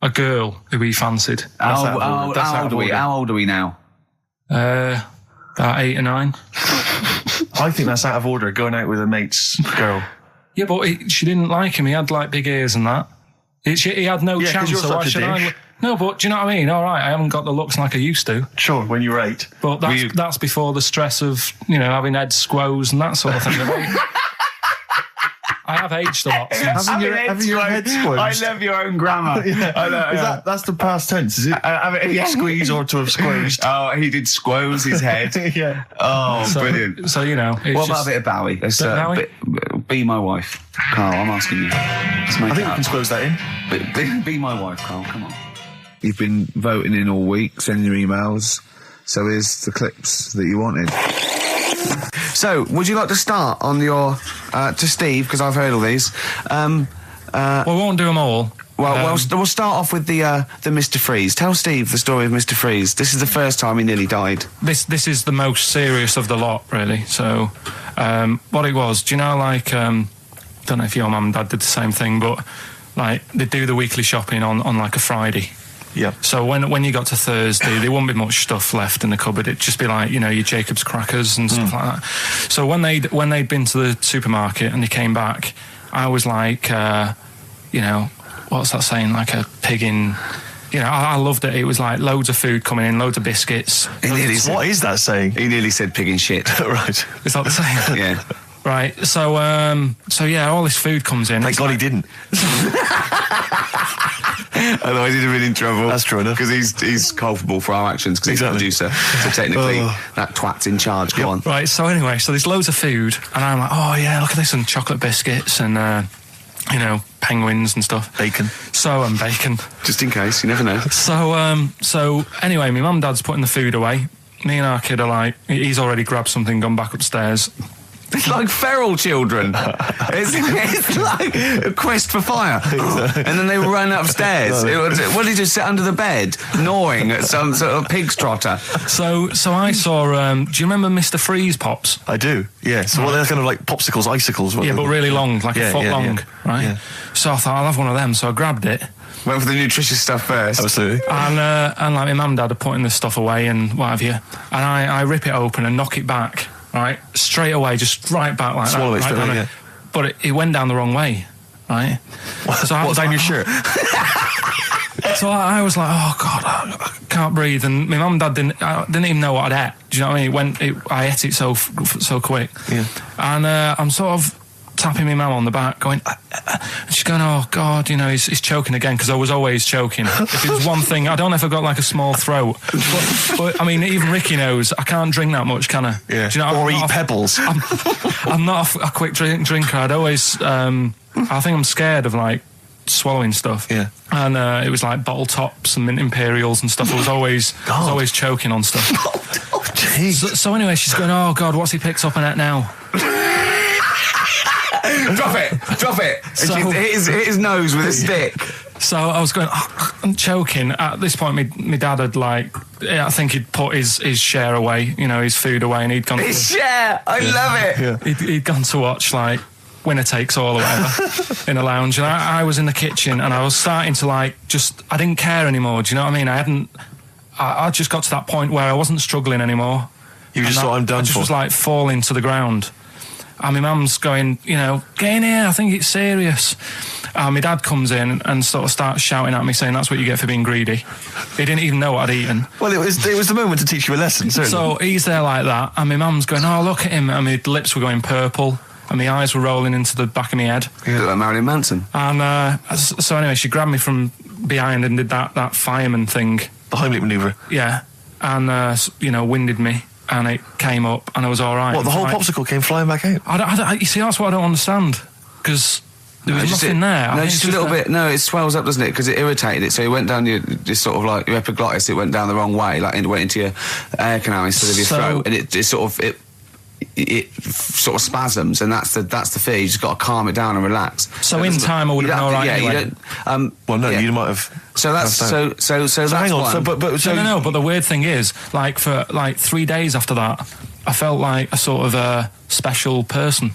a girl who he fancied. How old are we now? About 8 or 9. I think that's out of order, going out with a mate's girl. Yeah, but she didn't like him. He had like big ears and that. He had no chance. You're so why such a should I? dish. No, but do you know what I mean? All right, I haven't got the looks like I used to. Sure, when you were 8. But that's before the stress of, having head squoze and that sort of thing. I have aged a lot since. Having your head squoze. I love your own grammar. I know, That's the past tense, is it? Squeeze or to have squozed. Oh, he did squoze his head. Yeah. Oh, brilliant. So, What about a bit of Bowie? Be my wife. Carl, I'm asking you. I think we can squoze that in. Be my wife, Carl, come on. You've been voting in all week, sending your emails. So here's the clips that you wanted. So, would you like to start on your to Steve, because I've heard all these. We won't do them all. Well, we'll start off with the Mr. Freeze. Tell Steve the story of Mr. Freeze. This is the first time he nearly died. This is the most serious of the lot, really. So, what it was, do you know, like, don't know if your mum and dad did the same thing, but like they do the weekly shopping on like a Friday. Yeah. So when you got to Thursday, there wouldn't be much stuff left in the cupboard. It'd just be like, your Jacob's crackers and stuff like that. So when they'd been to the supermarket and they came back, I was like, what's that saying? Like a pig in... I loved it. It was like loads of food coming in, loads of biscuits. What is that saying? He nearly said pig in shit. Right. Is that the saying? Yeah. Right. So all this food comes in. Thank God he didn't. Otherwise he'd have been in trouble. That's true enough. Because he's culpable for our actions because he's the producer. So technically, that twat's in charge. Go on. Right, so anyway, there's loads of food, and I'm like, oh yeah, look at this, and chocolate biscuits, and, penguins and stuff. Bacon. And bacon. Just in case, you never know. So anyway, my mum and dad's putting the food away. Me and our kid are like, he's already grabbed something, gone back upstairs. It's like feral children. It's like a quest for fire. And then they run upstairs. What did he just sit under the bed, gnawing at some sort of pig's trotter? So I saw, do you remember Mr. Freeze Pops? I do, yeah. So they're kind of like popsicles, icicles. Yeah, but really long, like a foot long, right? Yeah. So I thought, I'll have one of them. So I grabbed it. Went for the nutritious stuff first. Absolutely. And like my mum and dad are putting this stuff away and what have you. And I rip it open and knock it back. Right, straight away, just right back like Swallow that. Swallow it, yeah. But it went down the wrong way, right? So what, down your shirt? So I was like, oh God, I can't breathe. And my mum and dad didn't even know what I'd ate. Do you know what I mean? I ate it so quick. Yeah. And I'm sort of tapping my mum on the back, going, and she's going, oh God, he's choking again, because I was always choking. If it was one thing, I don't know if I've got like a small throat, but I mean, even Ricky knows I can't drink that much, can I? Yeah. Do you know, or eat pebbles. I'm not a quick drinker. I'd always, I think I'm scared of like swallowing stuff. Yeah. And it was like bottle tops and mint imperials and stuff. I was always choking on stuff. So anyway, she's going, oh God, what's he picked up on it now? Drop it. So, hit his nose with a stick. So I was going, I'm choking. At this point, my dad had I think he'd put his share away, his food away, and he'd gone. His share, I love it. Yeah. He'd gone to watch Winner Takes All or whatever in a lounge, and I was in the kitchen, and I was starting to I didn't care anymore. Do you know what I mean? I just got to that point where I wasn't struggling anymore. You just thought, I'm done. I just was falling to the ground. And my mum's going, get in here, I think it's serious. And my dad comes in and sort of starts shouting at me, saying that's what you get for being greedy. He didn't even know what I'd eaten. Well, it was the moment to teach you a lesson, certainly. So he's there like that, and my mum's going, oh, look at him. And my lips were going purple, and my eyes were rolling into the back of my head. You look like Marilyn Manson. And so anyway, she grabbed me from behind and did that fireman thing. The Heimlich manoeuvre. Yeah. And, winded me. And it came up, and I was all right. What, the whole popsicle came flying back out? You see, that's what I don't understand, because there was nothing there. No, just a little bit. No, it swells up, doesn't it? Because it irritated it. So it went down your sort of like your epiglottis. It went down the wrong way, it went into your air canal instead of your throat, and it it sort of spasms, and that's the fear. You just got to calm it down and relax. So in time, I would have been all right anyway. Well, no, you might have. So that's so that's hang on. one. But No. But the weird thing is, like for like 3 days after that, I felt like a sort of a special person.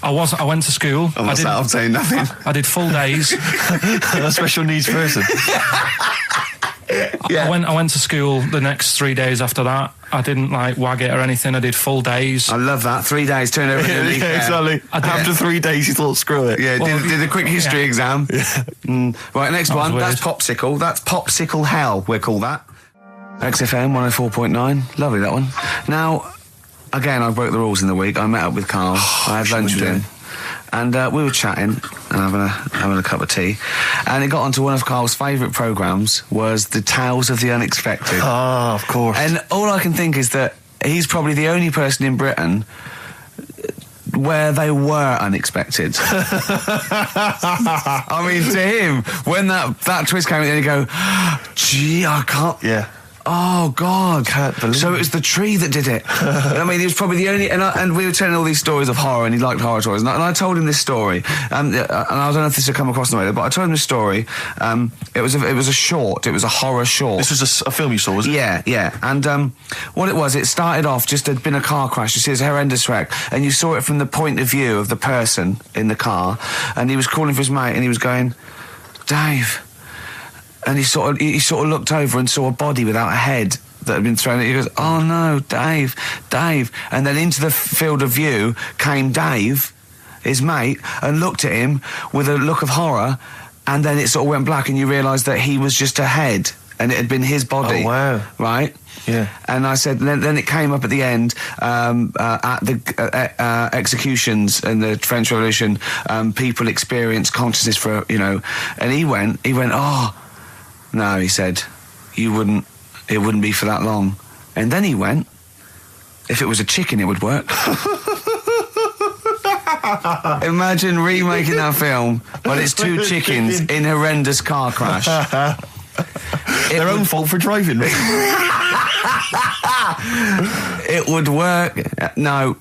I went to school. I'm saying nothing. I did full days. a special needs person. Yeah. I went to school the next 3 days after that. I didn't like wag it or anything. I did full days. I love that. 3 days, turn over yeah, exactly. After 3 days, you thought, screw it. Yeah, did a quick history exam. Yeah. Right, next one. Weird. That's Popsicle. That's Popsicle Hell, we'll call that. XFM 104.9. Lovely, that one. Now, again, I broke the rules in the week. I met up with Karl. I had lunch with him. And we were chatting and having a cup of tea. And it got onto one of Karl's favourite programmes, was the Tales of the Unexpected. Ah, of course. And all I can think is that he's probably the only person in Britain where they were unexpected. I mean, to him, when that twist came in, you go, gee, I can't... Yeah. Oh, God. Can't believe so it was the tree that did it. I mean, he was probably the only... And we were telling all these stories of horror, and he liked horror stories. And I told him this story. And I don't know if this will come across in the way, but I told him this story. It was a short. It was a horror short. This was a film you saw, was it? Yeah. And what it was, it started off, just there'd been a car crash. You see, it's a horrendous wreck. And you saw it from the point of view of the person in the car. And he was calling for his mate, and he was going, Dave... And he sort of looked over and saw a body without a head that had been thrown. He goes, oh no, Dave. And then into the field of view came Dave, his mate, and looked at him with a look of horror. And then it sort of went black, and you realised that he was just a head, and it had been his body. Oh, wow. Right? Yeah. And I said, then it came up at the end, at the executions in the French Revolution, people experience consciousness for, and he went, oh, no, he said, it wouldn't be for that long. And then he went, if it was a chicken, it would work. Imagine remaking that film, but it's two chickens in horrendous car crash. Their own fault for driving. It would work. No,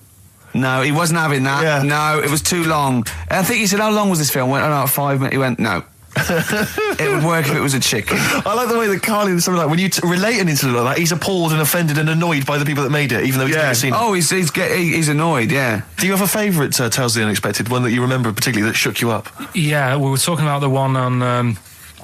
he wasn't having that. Yeah. No, it was too long. I think he said, how long was this film? I went, about 5 minutes. He went, no. It would work if it was a chicken. I like the way that Karl is something like, when you relate an incident like that, he's appalled and offended and annoyed by the people that made it, even though he's never seen it. Oh, he's annoyed, yeah. Do you have a favourite Tales of the Unexpected, one that you remember particularly that shook you up? Yeah, we were talking about the one on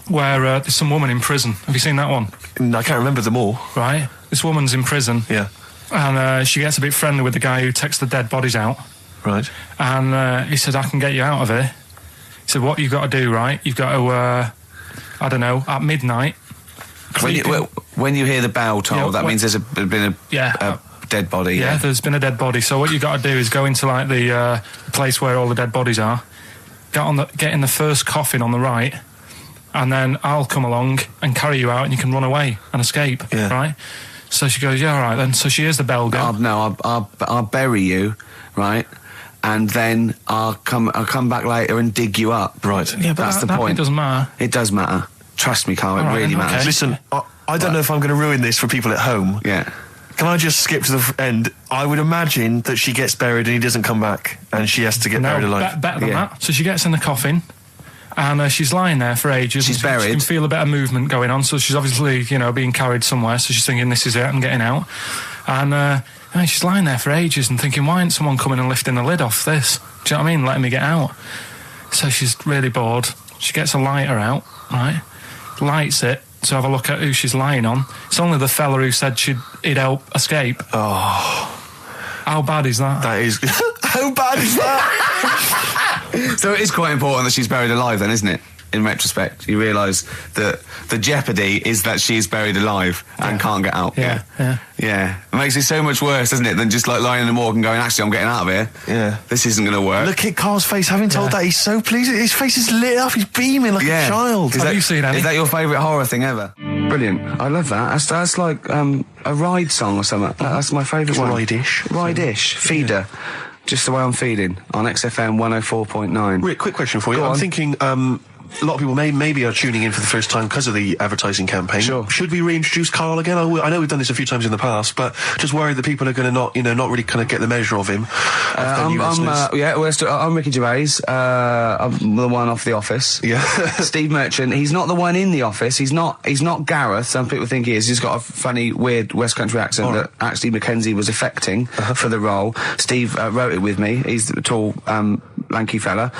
where there's some woman in prison. Have you seen that one? I can't remember them all. Right. This woman's in prison. Yeah. And she gets a bit friendly with the guy who takes the dead bodies out. Right. And he said, I can get you out of here. He said, what you've got to do, right? You've got to, at midnight... When you hear the bell toll, that means there's been a dead body. Yeah, there's been a dead body. So what you've got to do is go into, like, the place where all the dead bodies are, get in the first coffin on the right, and then I'll come along and carry you out, and you can run away and escape, right? So she goes, yeah, all right, then. So she hears the bell go. I'll bury you, right? And then I'll come back later and dig you up. Right. Yeah, but that's the point. It doesn't matter. It does matter. Trust me, Karl, it really matters. Okay. Listen, I don't know if I'm going to ruin this for people at home. Yeah. Can I just skip to the end? I would imagine that she gets buried and he doesn't come back, and she has to get buried alive. Better than that. So she gets in the coffin, and she's lying there for ages. She's buried. She can feel a bit of movement going on, so she's obviously, being carried somewhere, so she's thinking, this is it, I'm getting out. And she's lying there for ages and thinking, why ain't someone coming and lifting the lid off this? Do you know what I mean? Letting me get out. So she's really bored. She gets a lighter out, right? Lights it to have a look at who she's lying on. It's only the fella who said he'd help escape. Oh. How bad is that? That is... How bad is that? So it is quite important that she's buried alive then, isn't it? In retrospect, you realise that the jeopardy is that she's buried alive and can't get out. Yeah. It makes it so much worse, doesn't it, than just like lying in the morgue and going, actually, I'm getting out of here. Yeah. This isn't going to work. Look at Karl's face. Having told that, he's so pleased. His face is lit up. He's beaming like a child. Have you seen any? Is that your favourite horror thing ever? Brilliant. I love that. That's like a ride song or something. That's my favourite one. Ride-ish. Ride-ish. Feeder. Just the way I'm feeding on XFM 104.9. Rick, quick question for you. Go I'm on. thinking... a lot of people maybe are tuning in for the first time because of the advertising campaign. Sure. Should we reintroduce Karl again? I know we've done this a few times in the past, but just worried that people are going to not really kind of get the measure of him. I'm Ricky Gervais. I'm the one off The Office. Yeah. Steve Merchant. He's not the one in The Office. He's not Gareth. Some people think he is. He's got a funny, weird West Country accent that actually Mackenzie was affecting for the role. Steve wrote it with me. He's the tall, lanky fella.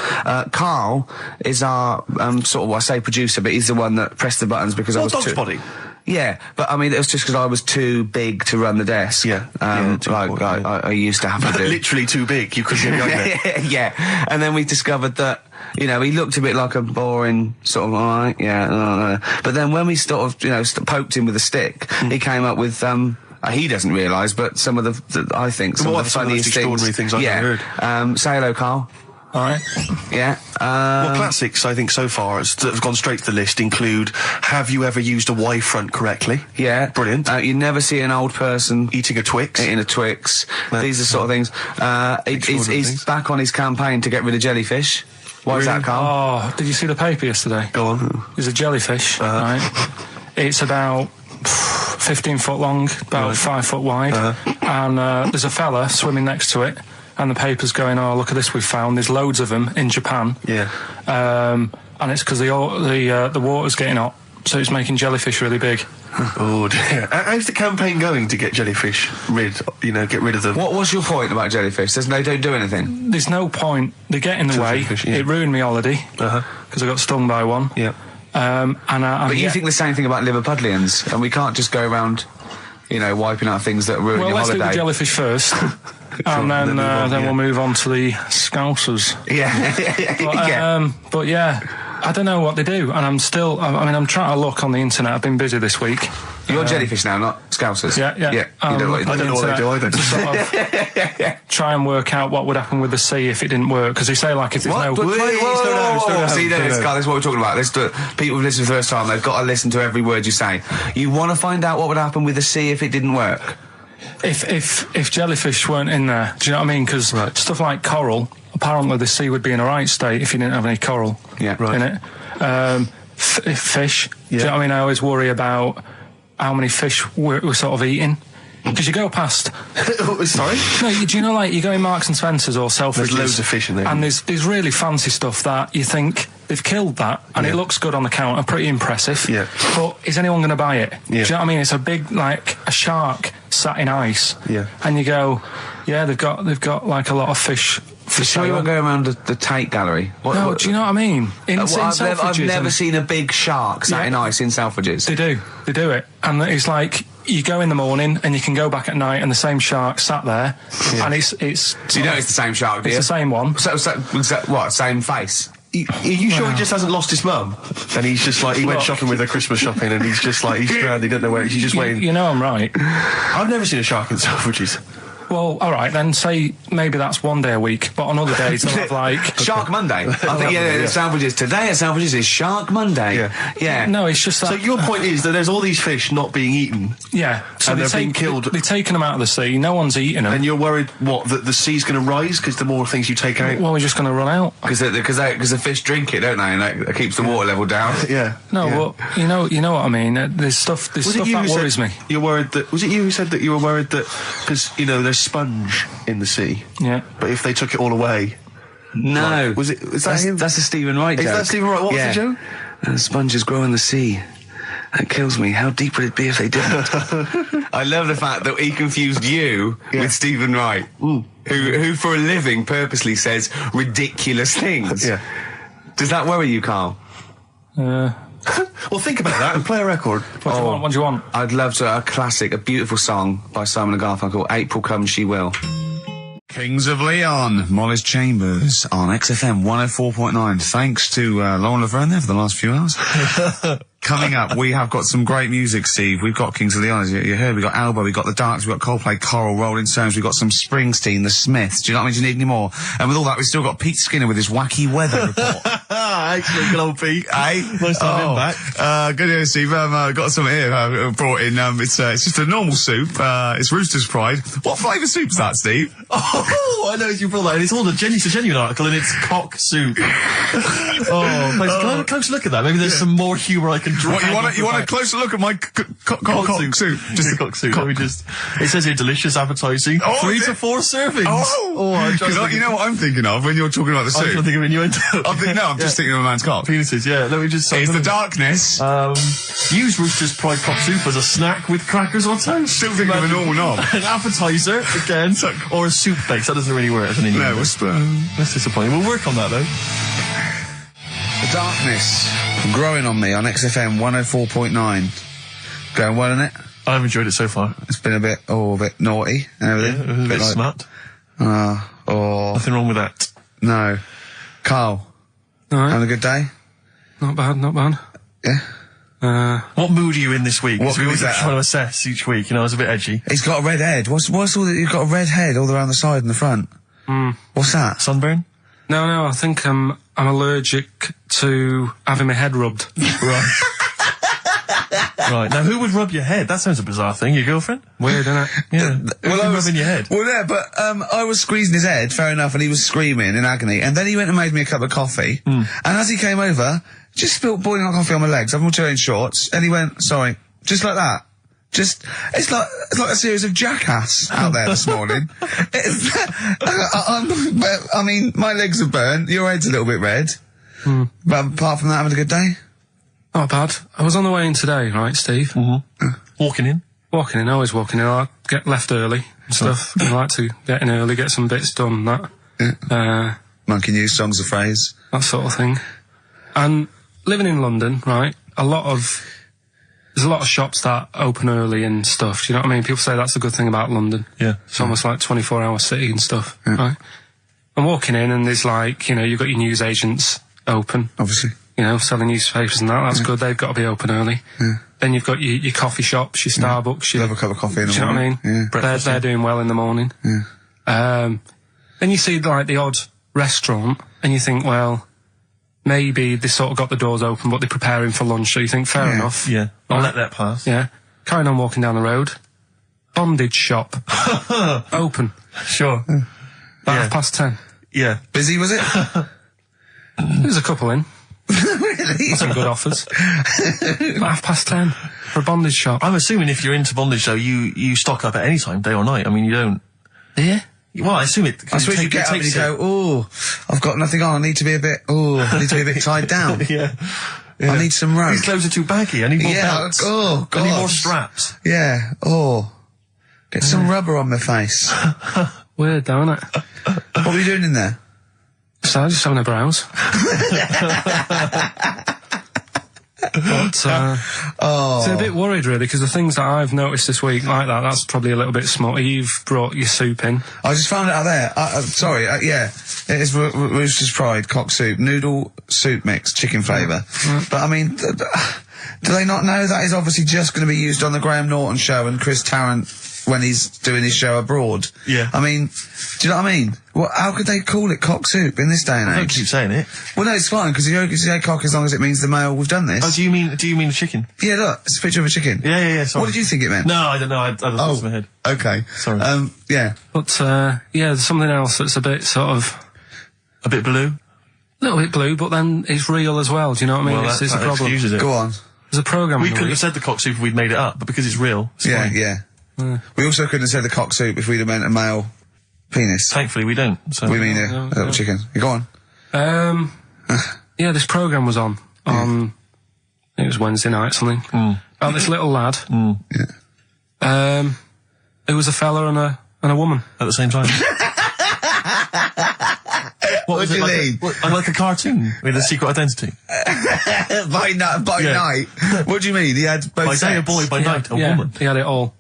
Karl is our sort of, I say producer, but he's the one that pressed the buttons because I was Dog's Body. Yeah, but I mean, it was just because I was too big to run the desk. Yeah. I used to have to do. Literally too big. You couldn't get there. Yeah. And then we discovered that, you know, he looked a bit like a boring sort of, all right, yeah. But then when we sort of, you know, poked him with a stick, he came up with, he doesn't realise, but some of the I think, some of the funniest extraordinary things I've ever heard. Say hello, Karl. All right. Yeah. Well, classics, I think, so far that have gone straight to the list include, have you ever used a Y front correctly? Yeah. Brilliant. You never see an old person Eating a Twix. eating a Twix. These are sort of things. He's back on his campaign to get rid of jellyfish. Why is that, Karl? Oh, did you see the paper yesterday? Go on. There's a jellyfish, right? It's about 15 foot long, about 5 foot wide, and there's a fella swimming next to it. And the paper's going, oh, look at this we've found. There's loads of them in Japan. Yeah. And it's because the water's getting hot, so it's making jellyfish really big. Oh dear. How's the campaign going to get jellyfish get rid of them? What was your point about jellyfish? They don't do anything. There's no point. They get in the way. Jellyfish, yeah. It ruined me holiday because I got stung by one. Yeah. But you think the same thing about Liverpudlians, and we can't just go around, you know, wiping out things that ruin your let's holiday. do the jellyfish first. And then we'll move on to the Scousers. Yeah. But I don't know what they do, and I'm trying to look on the internet. I've been busy this week. You're jellyfish now, not Scousers. Yeah. You don't like I don't know what they do either. To sort of try and work out what would happen with the sea if it didn't work, because they say, like, if there's no... Slow down. See, this is what we're talking about. People who've listened for the first time, they've got to listen to every word you say. You want to find out what would happen with the sea if it didn't work? If jellyfish weren't in there, do you know what I mean? Because stuff like coral, apparently the sea would be in a right state if you didn't have any coral in it. Fish, do you know what I mean? I always worry about how many fish we're sort of eating. Because you go past... Sorry? No, do you know, like, you go in Marks and Spencer's or Selfridges... There's loads of fish in there. And there's really fancy stuff that you think they've killed that, and it looks good on the counter, pretty impressive. Yeah. But is anyone going to buy it? Yeah. Do you know what I mean? It's a big, like, a shark sat in ice. Yeah. And you go, they've got like a lot of fish... So you won't go around the Tate Gallery? Do you know what I mean? I've never seen a big shark sat in ice in Selfridges. They do it. And it's like... You go in the morning and you can go back at night and the same shark sat there, and it's. So you know it's the same shark, do you? It's the same one. So what? Same face? Are you sure he just hasn't lost his mum? And he's just like, he went shopping with her Christmas shopping, and he's just like, he's stranded, he doesn't know where, he's just waiting. You know I'm right. I've never seen a shark in Selfridges. Well, all right, then say maybe that's one day a week, but on other days they'll have like... Shark Monday. I think, Selfridges. Today at Selfridges is Shark Monday. Yeah. No, it's just that... So your point is that there's all these fish not being eaten. Yeah. So and they're being killed. They've taken them out of the sea, no one's eating them. And you're worried, that the sea's going to rise because the more things you take out? Well, we're just going to run out. Because the fish drink it, don't they? And that keeps the water level down. Yeah. No, well, you know what I mean. There's stuff that worries me. You're worried that... Was it you who said that you were worried that... Because, there's sponge in the sea. Yeah. But if they took it all away... No. Is that him? That's a Stephen Wright joke. Is that Stephen Wright? What was the joke? Sponges grow in the sea. That kills me. How deep would it be if they didn't? I love the fact that he confused you with Stephen Wright, who for a living purposely says ridiculous things. Yeah. Does that worry you, Karl? Well, think about that and play a record. What do you want? I'd love to. A classic, a beautiful song by Simon & Garfunkel, April Comes She Will. Kings of Leon, Molly's Chambers on XFM 104.9. Thanks to Lauren Laverne there for the last few hours. Coming up, we have got some great music, Steve. We've got Kings of Leon, as you heard. We've got Alba, we've got The Darks, we've got Coldplay, Coral, Rolling Stones, we've got some Springsteen, The Smiths. Do you know what I mean? Do you need any more? And with all that, we've still got Pete Skinner with his wacky weather report. Excellent, good old Pete. Hey? Nice to have him back. Good news, Steve. Got some here brought in. It's just a normal soup. It's Rooster's Pride. What flavour soup's that, Steve? Oh, I know you brought that. And it's all it's a genuine article, and it's cock soup. Oh, thanks. Can I have a close look at that? Maybe there's some more humour I can draw. What, you want a closer look at my cock soup? Just the cock soup. Let me just. It says here delicious, appetising. 3 to 4 servings. You know what I'm thinking of when you're talking about the soup? I'm trying to think of innuendo. I'm just thinking of a man's cock. Penises, yeah. Let me just. It's the darkness. Use Rooster's Pride cock soup as a snack with crackers or toast. Still thinking of a normal knob. An appetiser again, or a soup base. That doesn't really work as an innuendo. No, that's disappointing. We'll work on that though. The darkness growing on me on XFM 104.9. Going well, isn't it? I've enjoyed it so far. It's been a bit naughty and everything. Yeah, a bit smart. Nothing wrong with that. No. Karl, Alright. having a good day? Not bad. Yeah. What mood are you in this week? What Because we mood always is that? try to assess each week. You know, it's a bit edgy. He's got a red head. What's all that? You've got a red head all around the side and the front. What's that? Sunburn? No, I think I'm allergic to having my head rubbed. Right. Right. Now, who would rub your head? That sounds a bizarre thing. Your girlfriend? Weird, isn't it? Yeah. Well, I was rubbing your head. Well, yeah, but I was squeezing his head, fair enough, and he was screaming in agony. And then he went and made me a cup of coffee. And as he came over, just spilt boiling hot coffee on my legs. I'm all wearing shorts, and he went, "Sorry," just like that. Just, it's like a series of Jackass out there this morning. I mean, my legs are burnt. Your head's a little bit red. But apart from that, having a good day. Not bad. I was on the way in today, right, Steve? Walking in? Walking in, always walking in. I get left early and stuff. I like to get in early, get some bits done, that. Monkey news, songs of phrase. That sort of thing. And living in London, right, there's a lot of shops that open early and stuff. Do you know what I mean? People say that's a good thing about London. Yeah. It's almost like 24-hour city and stuff, right? I'm walking in and there's like, you've got your news agents open. Obviously. Selling newspapers and that. That's good. They've got to be open early. Yeah. Then you've got your coffee shops, your Starbucks. Have a cup of coffee in the morning. Do you know what I mean? They're doing well in the morning. Yeah. Then you see like the odd restaurant and you think, well, maybe they sort of got the doors open, but they're preparing for lunch. So you think, fair enough. Yeah. I'll let that pass. Yeah. Carrying on walking down the road. Bondage shop. Open. Sure. About 10:30. Yeah. Busy, was it? There's a couple in. Really? Some good offers. 10:30 for a bondage shop. I'm assuming if you're into bondage, though, you stock up at any time, day or night. I mean, you don't... Yeah. Well, I assume it... I suppose you get up and you go, "Oh, I've got nothing on. I need to be a bit tied down. Yeah. I need some rope. These clothes are too baggy. I need more belts. Oh, God. I need more straps. Yeah. Oh. Get some rubber on my face." Weird, though, isn't it? What were you doing in there? So, just having a browse. But, so a bit worried, really, because the things that I've noticed this week like that's probably a little bit smutty. You've brought your soup in. I just found it out there. Sorry, yeah. It is Rooster's Pride, cock soup, noodle soup mix, chicken flavour. But, I mean, do they not know that is obviously just going to be used on the Graham Norton show and Chris Tarrant when he's doing his show abroad? Yeah. I mean, do you know what I mean? How could they call it cock soup in this day and age? Don't keep saying it. Well, no, it's fine, because you can say cock as long as it means the male, we've done this. Oh, do you mean the chicken? Yeah, look, it's a picture of a chicken. Yeah, sorry. What did you think it meant? No, I don't know. I just lost my head. Okay. Sorry. Yeah. But, there's something else that's a bit sort of... A bit blue? A little bit blue, but then it's real as well. Do you know what I mean? Well, it's a that problem. excuses it. Go on. There's a programme. We couldn't have said the cock soup if we'd made it up, but because it's real, it's Yeah, fine. yeah. We also couldn't have said the cock soup if we'd have meant a male penis. Thankfully, we don't. So. We mean a little chicken. You go on. Yeah, this programme was on. I think it was Wednesday night, something. About this little lad. Yeah. Who was a fella and a woman. At the same time. What do you mean? Like a cartoon with a secret identity. By night. What do you mean? He had both By day a sets? boy, by night a woman. He had it all.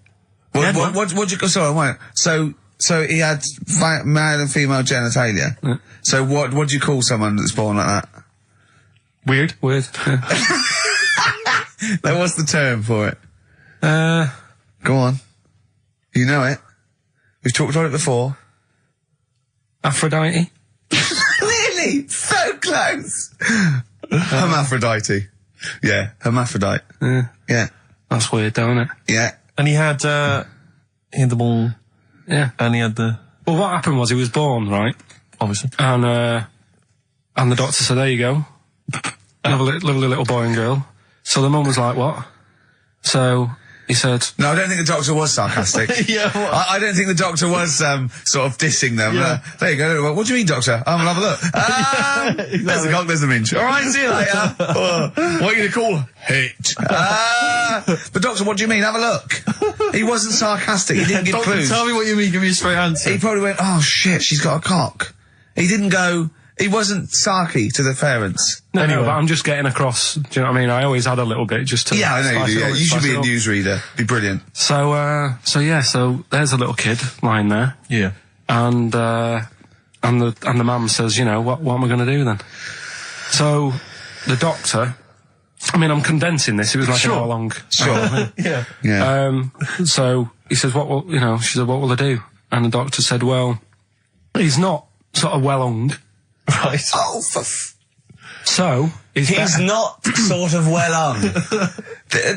What you... Sorry, wait. So he had male and female genitalia. Yeah. So what do you call someone that's born like that? Weird. Weird. Yeah. Now, what's the term for it? Go on. You know it. We've talked about it before. Aphrodite. Really? So close. Hermaphrodite. Yeah, hermaphrodite. Yeah. That's weird, though, isn't it? Yeah. And he had the ball. Yeah. And he had the... Well, what happened was he was born, right? Obviously. And the doctor said, there you go. Lovely little boy and girl. So the mum was like, what? So he said... No, I don't think the doctor was sarcastic. Yeah, what? I don't think the doctor was sort of dissing them. Yeah. There you go. What do you mean, doctor? I'll have a look. There's the cock, there's the minge. All right, see you later. What are you going to call her? Hit. But doctor, what do you mean? Have a look. He wasn't sarcastic. He didn't give Doctor, clues. tell me what you mean. Give me a straight answer. He probably went, oh shit, she's got a cock. He didn't go... He wasn't sarky to the parents. No, but I'm just getting across. Do you know what I mean? I always had a little bit just to... Yeah, I know you do, yeah. You should be a news. newsreader. Be brilliant. So there's a little kid lying there. Yeah. And the mum says, you know, what am I going to do then? So the doctor... I mean, I'm condensing this. It was like an hour long. Sure. Yeah. So he says, she said, what will I do? And the doctor said, well, he's not sort of well hung. Right. Oh, So he's not sort of well on.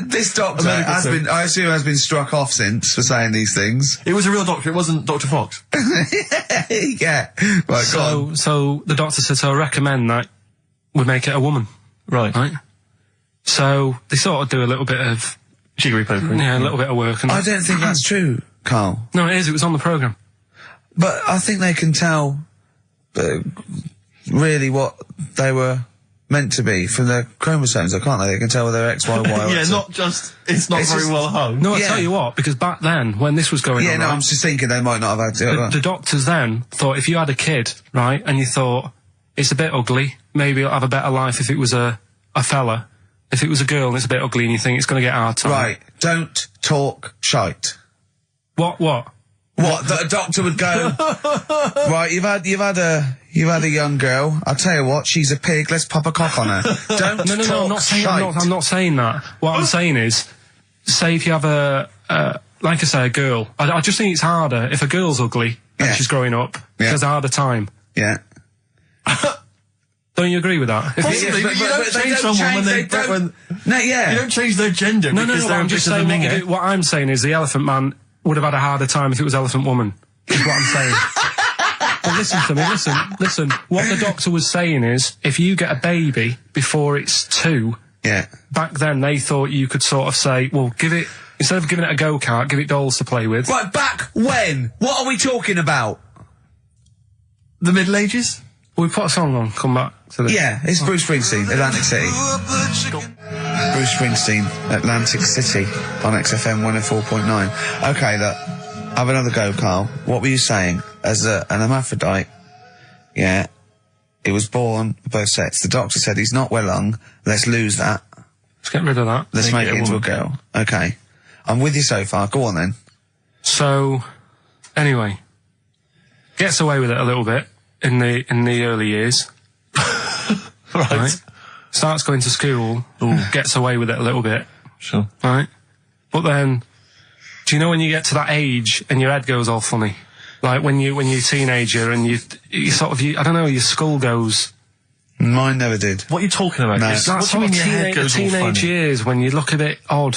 This doctor has been struck off since for saying these things. It was a real doctor. It wasn't Dr. Fox. Yeah. Right, go on. So the doctor said, so I recommend that we make it a woman. Right. Right? So they sort of do a little bit of... Jiggery pokery. Yeah, a little bit of work. And I don't think that's true, Carl. No, it is. It was on the programme. But I think they can tell really what they were meant to be from their chromosomes, can't they? They can tell whether they're X, Y, Y, or Yeah, X. it's not very well hung. No, I Yeah. tell you what, because back then, when this was going on... Yeah, no, right, I'm just thinking they might not have had to. the doctors then thought if you had a kid, right, and you thought, it's a bit ugly, maybe it'll have a better life if it was a fella. If it was a girl and it's a bit ugly and you think it's going to get a hard time. Right, don't talk shite. What? What? That a doctor would go, right, you've had a young girl. I'll tell you what, she's a pig, let's pop a cock on her. Don't No, talk I'm not saying, shite. I'm not saying that. What I'm saying is, say if you have like I say, a girl. I just think it's harder if a girl's ugly and Yeah. she's growing up. Yeah. She has a harder time. Yeah. Don't you agree with that? Possibly, but you don't change someone when No, yeah. you don't change their gender because they're I'm just a bit of a saying, minger. what I'm saying is the Elephant Man would have had a harder time if it was Elephant Woman, is what I'm saying. But listen to me, listen. What the doctor was saying is, if you get a baby before it's 2, Yeah. back then they thought you could sort of say, well, instead of giving it a go-kart, give it dolls to play with. Right, back when? What are we talking about? The Middle Ages? We put a song on, come back to this. Yeah, it's Bruce Springsteen, Atlantic City. Bruce Springsteen, Atlantic City, on XFM 104.9. Okay, look, have another go, Carl. What were you saying? As an hermaphrodite, yeah, he was born both sets. The doctor said he's not well hung, let's lose that. Let's get rid of that. Let's make it into a girl. Okay. I'm with you so far, go on then. So, anyway, gets away with it a little bit in the early years. Right. Starts going to school, gets away with it a little bit, Sure. right? But then, do you know when you get to that age and your head goes all funny? Like when you're a teenager and you sort of, I don't know, your skull goes... Mine never did. What are you talking about? No. What That's do you what mean your head goes all teenage funny? years when you look a bit odd.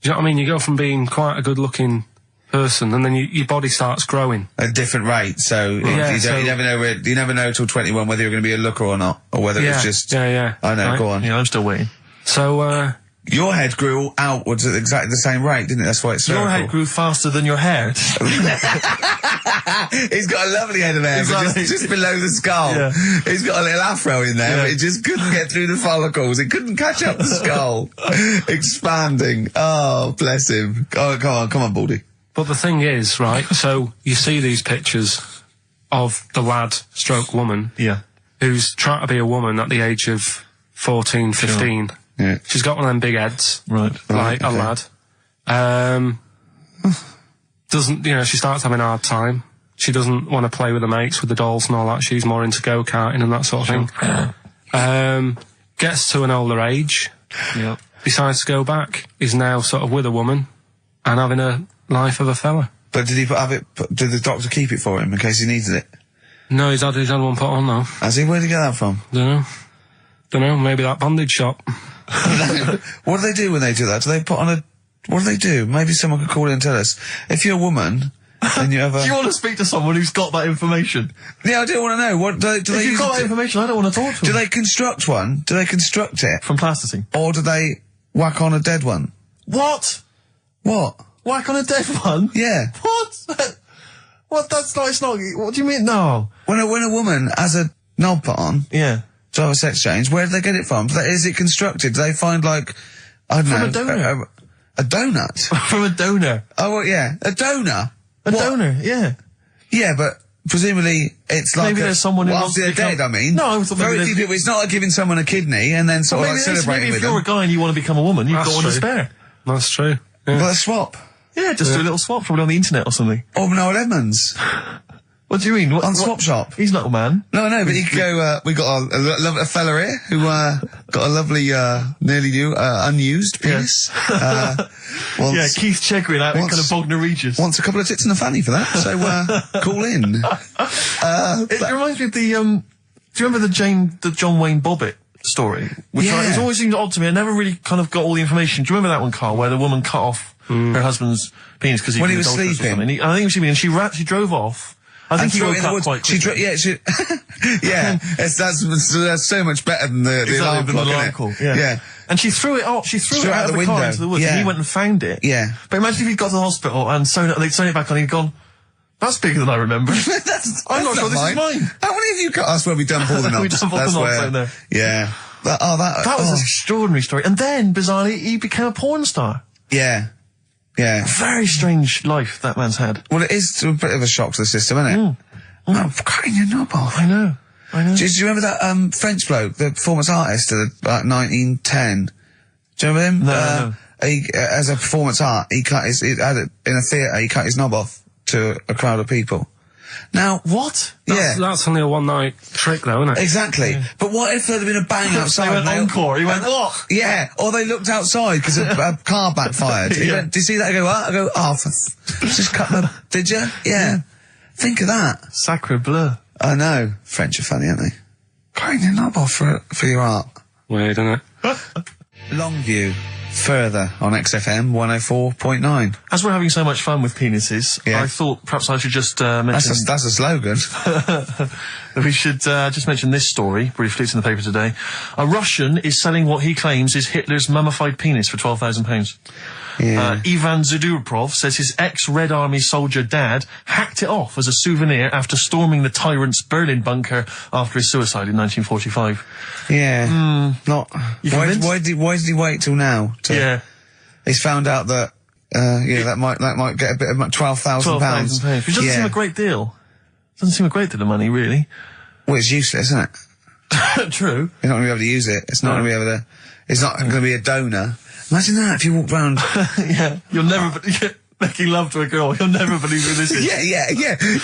Do you know what I mean? You go from being quite a good-looking person and then your body starts growing. At a different rate, so, you never know till 21 whether you're going to be a looker or not, or whether it's just... Yeah. I know, Right. go on. Yeah, I'm still waiting. So, Your head grew outwards at exactly the same rate, didn't it? That's why it's Your spherical. head grew faster than your hair. He's got a lovely head of hair, but Exactly. just below the skull. Yeah. He's got a little afro in there, but it just couldn't get through the follicles. It couldn't catch up the skull. Expanding. Oh, bless him. Oh, come on, Baldy. but the thing is, right, so you see these pictures of the lad stroke woman Yeah. who's trying to be a woman at the age of 14, 15. Yeah. She's got one of them big heads. Right. Like a okay. lad. She starts having a hard time. She doesn't want to play with the mates, with the dolls and all that. She's more into go-karting and that sort of thing. Gets to an older age. Yeah. decides to go back. He's now sort of with a woman and having a life of a fella. But did did the doctor keep it for him in case he needed it? No, he's had one put on now. Has he? Where'd he get that from? Don't know, maybe that bondage shop. What do they do when they do that? Do they put on what do they do? Maybe someone could call in and tell us. If you're a woman, and you ever... Do you want to speak to someone who's got that information? Yeah, I do want to know. What do they If you've use got that information, I don't want to talk to Do them. they construct one? Do they construct it? From plasticine. Or do they whack on a dead one? What? What? Whack on a dead one? Yeah. What? What? That's not, it's not, what do you mean? No. When a woman has a knob put on Yeah. to have a sex change, where do they get it from? Is it constructed? Do they find, like, I don't know... From a donor. A donut? From a donor. Oh, well, yeah. A donor? A donor, yeah. Yeah, but presumably it's like... Maybe there's someone who well, wants after to they're become- dead, I mean. No, I thought maybe Very there's- few people... It's not like giving someone a kidney and then sort of like celebrating maybe with if you're them. a guy and you want to become a woman, you've That's got one to true. spare. That's true. Yeah. Well, a swap. Yeah, just do a little swap, probably on the internet or something. Or Noel Edmonds. What do you mean? On Swap Shop. He's not a man. No, but you could go, we got a fella here who, got a lovely, nearly new, unused penis. Wants, Yeah, Keith Chegwin out in wants- kind of Bognor Regis. wants a couple of tits and a fanny for that, so, call in. It reminds me of the, do you remember the John Wayne Bobbitt story? Which Yeah. it's always seemed odd to me. I never really kind of got all the information. Do you remember that one, Carl, where the woman cut off her husband's penis because When he was sleeping. I think he was sleeping, and she drove off. I think he threw it woke in the up woods. quite She quickly. yeah, that's so much better than the Exactly, alarm the clock, alarm isn't it? call, yeah. And she threw it out. She threw it out of the car window. into the woods, Yeah. and he went and found it. Yeah. But imagine if he'd got to the hospital and they'd sewn it back on, and he'd gone, "That's bigger than I remember." I'm not sure this is mine. How many of you cut us where we dump all the knobs? We dump all the That's knobs where- out there. Yeah. That That was an extraordinary story. And then, bizarrely, he became a porn star. yeah. Yeah. Very strange life that man's had. Well, it is a bit of a shock to the system, isn't it? Oh, cutting your knob off. I know. Do you remember that French bloke, the performance artist of like 1910? Do you remember him? No. He, as a performance art, he had it in a theatre, he cut his knob off to a crowd of people. Now, What? That's only a one-night trick, though, isn't it? Exactly. But what if there had been a bang outside? They went and encore. He went, what? Yeah, or they looked outside because a car backfired. He went, did you see that? I go, what? I go, just cut my... Did you? Yeah. Think of that. Sacre bleu. I know. French are funny, aren't they? Cutting your knob off for your art. Weird, isn't it? Longview. Further on XFM 104.9. As we're having so much fun with penises, Yeah. I thought perhaps I should just mention... That's a slogan. we should just mention this story, briefly. It's in the paper today. A Russian is selling what he claims is Hitler's mummified penis for £12,000. Yeah. Ivan Zadurprov says his ex-Red Army soldier dad hacked it off as a souvenir after storming the tyrant's Berlin bunker after his suicide in 1945. Yeah. Not... You Why convinced? did he wait till now? Yeah. He's found out that, that might get a bit of £12,000. £12,000. Which doesn't seem a great deal. Doesn't seem a great deal of money, really. Well, it's useless, isn't it? True. You're not going to be able to use it. It's not going to be able to... It's not going to be a donor. Imagine that if you walked round... Yeah. You'll never... making love to a girl. You'll never believe who this is. yeah.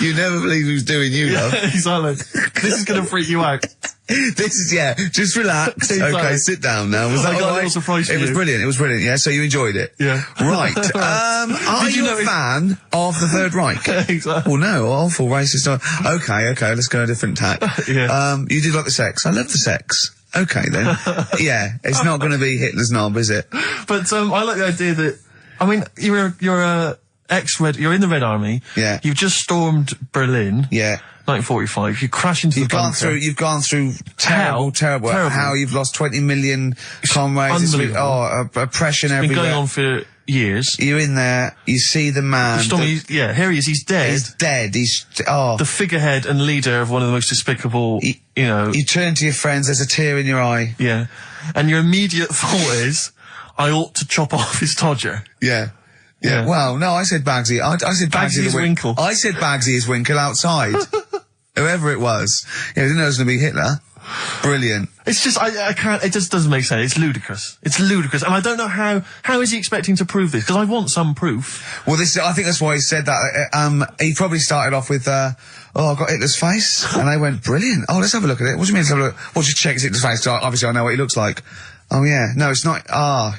You never believe who's doing you, love. Exactly. This is going to freak you out. This is, just relax. Exactly. Okay, sit down now. Was I that got a all right? little surprise for It was you. brilliant, yeah, so you enjoyed it. Yeah. Right, are Did you you know a fan of the Third Reich? Exactly. Well, no, awful racist. Okay, let's go a different tack. Yeah. You did like the sex. I love the sex. Okay, then. Yeah, it's not going to be Hitler's knob, is it? But I like the idea that, I mean, you're in the Red Army. Yeah. You've just stormed Berlin. Yeah. 1945. You crash into You've the bunker. You've gone through terrible. Terrible. How you've lost 20 million comrades. Unbelievable. Oppression Been everywhere. going on for years. You're in there, you see the man. Here he is. He's dead. He's dead. The figurehead and leader of one of the most despicable, You turn to your friends, there's a tear in your eye. Yeah. And your immediate thought is, I ought to chop off his todger. Yeah. Yeah. Well, no, I said Bagsy. I said Bagsy Bagsy is Winkle. I said Bagsy is Winkle outside. Whoever it was. Yeah, I didn't know it was going to be Hitler. Brilliant. It's just, I can't, it just doesn't make sense. It's ludicrous. It's ludicrous. And I don't know how is he expecting to prove this? Because I want some proof. Well, I think that's why he said that. He probably started off with, I've got Hitler's face. And they went, brilliant. Oh, let's have a look at it. What do you mean let's have a look? Well, just check it's Hitler's face. 'Cause obviously I know what he looks like. Oh yeah, no, it's not.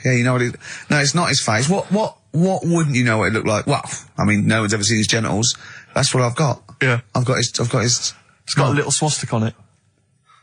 Yeah, you know what it? No, it's not his face. What wouldn't you know what it looked like? Well, I mean, no one's ever seen his genitals. That's what I've got. Yeah. I've got his. It's got a little swastika on it.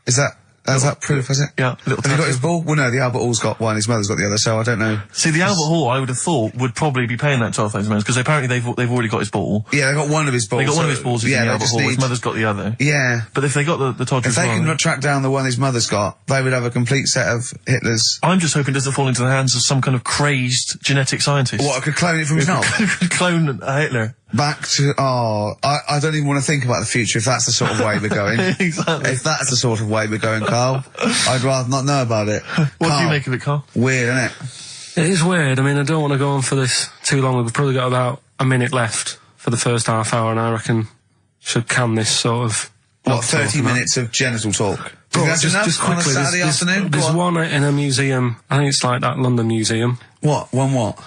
Is that proof? Is it? Yeah. Have you got his ball? Well, no, the Albert Hall's got one. His mother's got the other. So I don't know. See, the Albert Hall, I would have thought, would probably be paying that £12,000 because apparently they've already got his ball. Yeah, they got one of his balls. They got one of his balls in the Albert Hall. His mother's got the other. Yeah. But if they got the Todgers, if they can track down the one his mother's got, they would have a complete set of Hitler's. I'm just hoping it doesn't fall into the hands of some kind of crazed genetic scientist. What, could clone it from his knob? Could clone Hitler. Back to, I don't even want to think about the future if that's the sort of way we're going. Exactly. If that's the sort of way we're going, Carl, I'd rather not know about it. What do you make of it, Carl? Weird, isn't it? It is weird. I mean, I don't want to go on for this too long. We've probably got about a minute left for the first half hour, and I reckon should can this sort of... What, 30 minutes of genital talk? Well, That's enough just on a quickly, Saturday afternoon? There's one in a museum. I think it's like that London Museum. What? One what?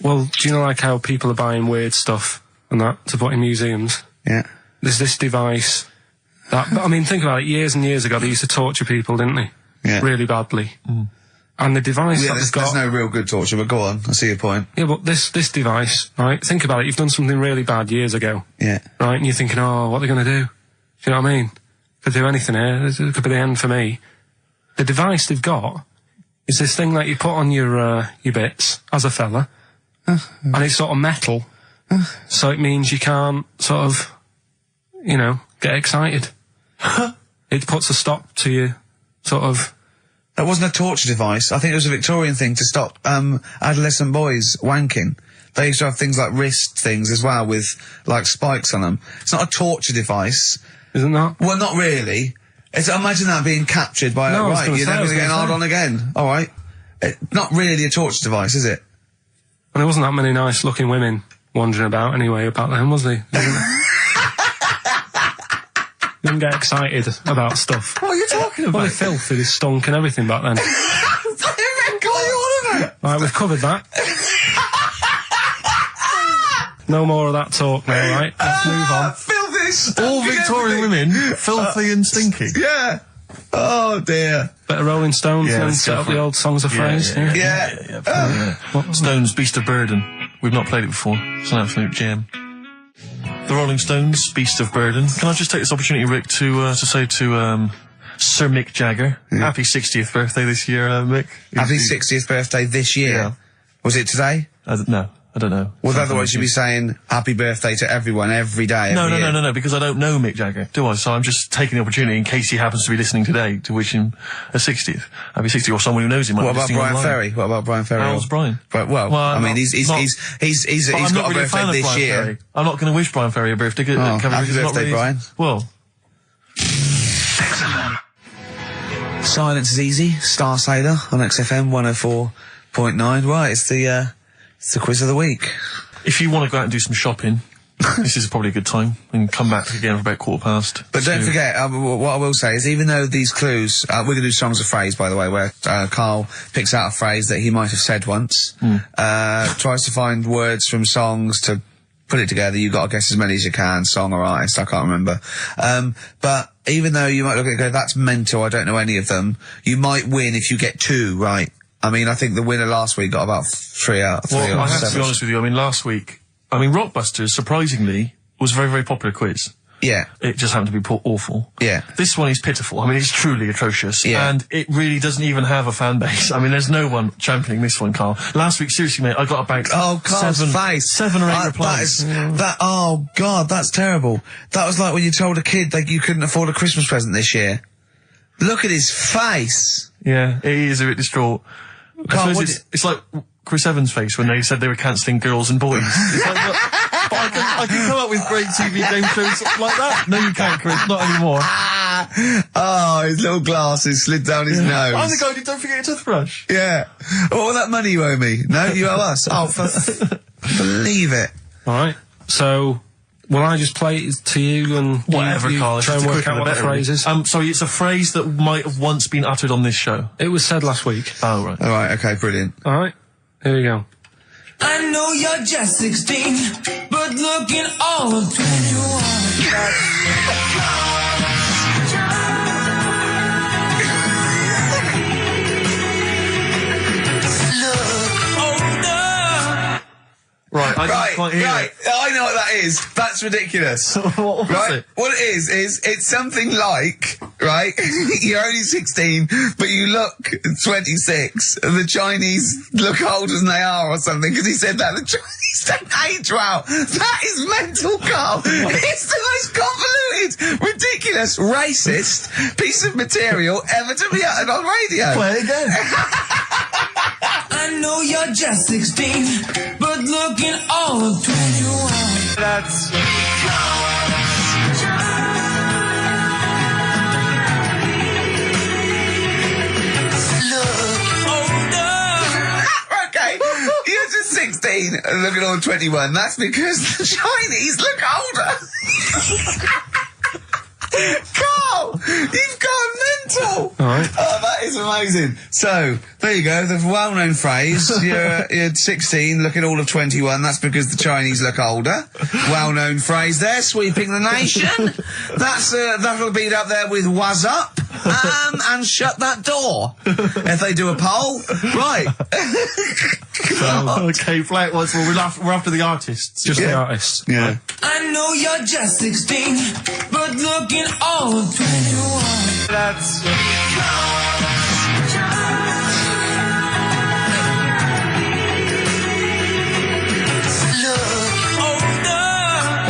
Well, do you know like how people are buying weird stuff and that to put in museums? Yeah. There's this device that, I mean, think about it, years and years ago they used to torture people, didn't they? Yeah. Really badly. Mm. And the device that they've got... There's no real good torture, but go on, I see your point. Yeah, but this device, right, think about it, you've done something really bad years ago. Yeah. Right, and you're thinking, oh, what are they going to do? Do you know what I mean? Could do anything here, it could be the end for me. The device they've got is this thing that you put on your bits, as a fella, and it's sort of metal, so it means you can't sort of, you know, get excited. It puts a stop to you, sort of... That wasn't a torture device. I think it was a Victorian thing to stop adolescent boys wanking. They used to have things like wrist things as well with, like, spikes on them. It's not a torture device. Isn't that? Well, not really. Imagine that being captured by no, right, you're never going to get hard on again. All right. Not really a torture device, is it? And there wasn't that many nice-looking women wandering about anyway about then, was there? You didn't get excited about stuff. What are you talking about? Well, the filth, it stunk and everything back then. Right, we've covered that. No more of that talk now, right? Let's move on. Filthy, all Victorian women, filthy and stinky. Yeah. Oh dear. Better Rolling Stones Yeah, and set up the old songs of phrase. Yeah. Stones, Beast of Burden. We've not played it before. It's an absolute gem. The Rolling Stones, Beast of Burden. Can I just take this opportunity, Rick, to say to Sir Mick Jagger, happy 60th birthday this year, Mick. Happy 60th birthday this year. Yeah. Was it today? No, I don't know. Well, otherwise you'd be saying happy birthday to everyone every day. No, because I don't know Mick Jagger, do I? So I'm just taking the opportunity in case he happens to be listening today to wish him a 60th. Happy 60th, or someone who knows him. What about Brian Ferry? What about Brian Ferry? How's Brian? Well, I mean, he's got a birthday this year. Ferry. I'm not going to wish Brian Ferry a birthday. Happy birthday, Brian. Well. Silence is easy. Star Sailor on XFM 104.9. Right, it's the quiz of the week. If you want to go out and do some shopping, this is probably a good time, and come back again for about 1:15. But don't forget, what I will say is, even though these clues, we're going to do songs of phrase, by the way, where Karl picks out a phrase that he might have said once, tries to find words from songs to put it together. You've got to guess as many as you can, song or artist, I can't remember. But even though you might look at it and go, that's mental, I don't know any of them, you might win if you get 2 right. I mean, I think the winner last week got about 3 out of 3 Well, or I have 7. to be honest with you, I mean, last week, Rockbusters, surprisingly, was a very, very popular quiz. Yeah. It just happened to be awful. Yeah. This one is pitiful. I mean, it's truly atrocious. Yeah. And it really doesn't even have a fan base. I mean, there's no one championing this one, Karl. Last week, seriously, mate, I got about Karl's face. 7 or 8 replies. Oh, God, that's terrible. That was like when you told a kid that you couldn't afford a Christmas present this year. Look at his face. Yeah, he is a bit distraught. Karl, it's like Chris Evans' face when they said they were cancelling Girls and Boys. It's like, but I can come up with great TV game shows like that. No, you can't, Chris. Not anymore. Oh, his little glasses slid down his nose. I'm the guy who don't forget your toothbrush. Yeah. All that money you owe me. No, you owe us. Oh, believe it. All right. So, will I just play it to you and whatever, you Karl? try and work out what the phrase is? Sorry, it's a phrase that might have once been uttered on this show. It was said last week. Oh, right. All right, okay, brilliant. All right. Here we go. I know you're just 16, but looking all of 21. Right, I Right, didn't quite hear right. it. I know what that is. That's ridiculous. What was Right? it? What it is it's something like, right? You're only 16, but you look 26. And the Chinese look older than they are or something, because he said that. The Chinese don't age well. That is mental, Carl. It's the most convoluted, ridiculous, racist piece of material ever to be uttered on radio. Play it again. I know you're just 16, but looking all of 21. That's Okay, you're just 16 and looking all 21. That's because the Chinese look older. Carl, you've gone mental. All right. Oh, that is amazing. So, there you go, the well-known phrase, you're 16, looking all of 21, that's because the Chinese look older. Well-known phrase there, sweeping the nation. That'll be up there with "was up," and "shut that door." If they do a poll, right. Okay, play it once more. We're after the artists. Just the artists. Yeah. I know you're just 16, but looking all of 21. that's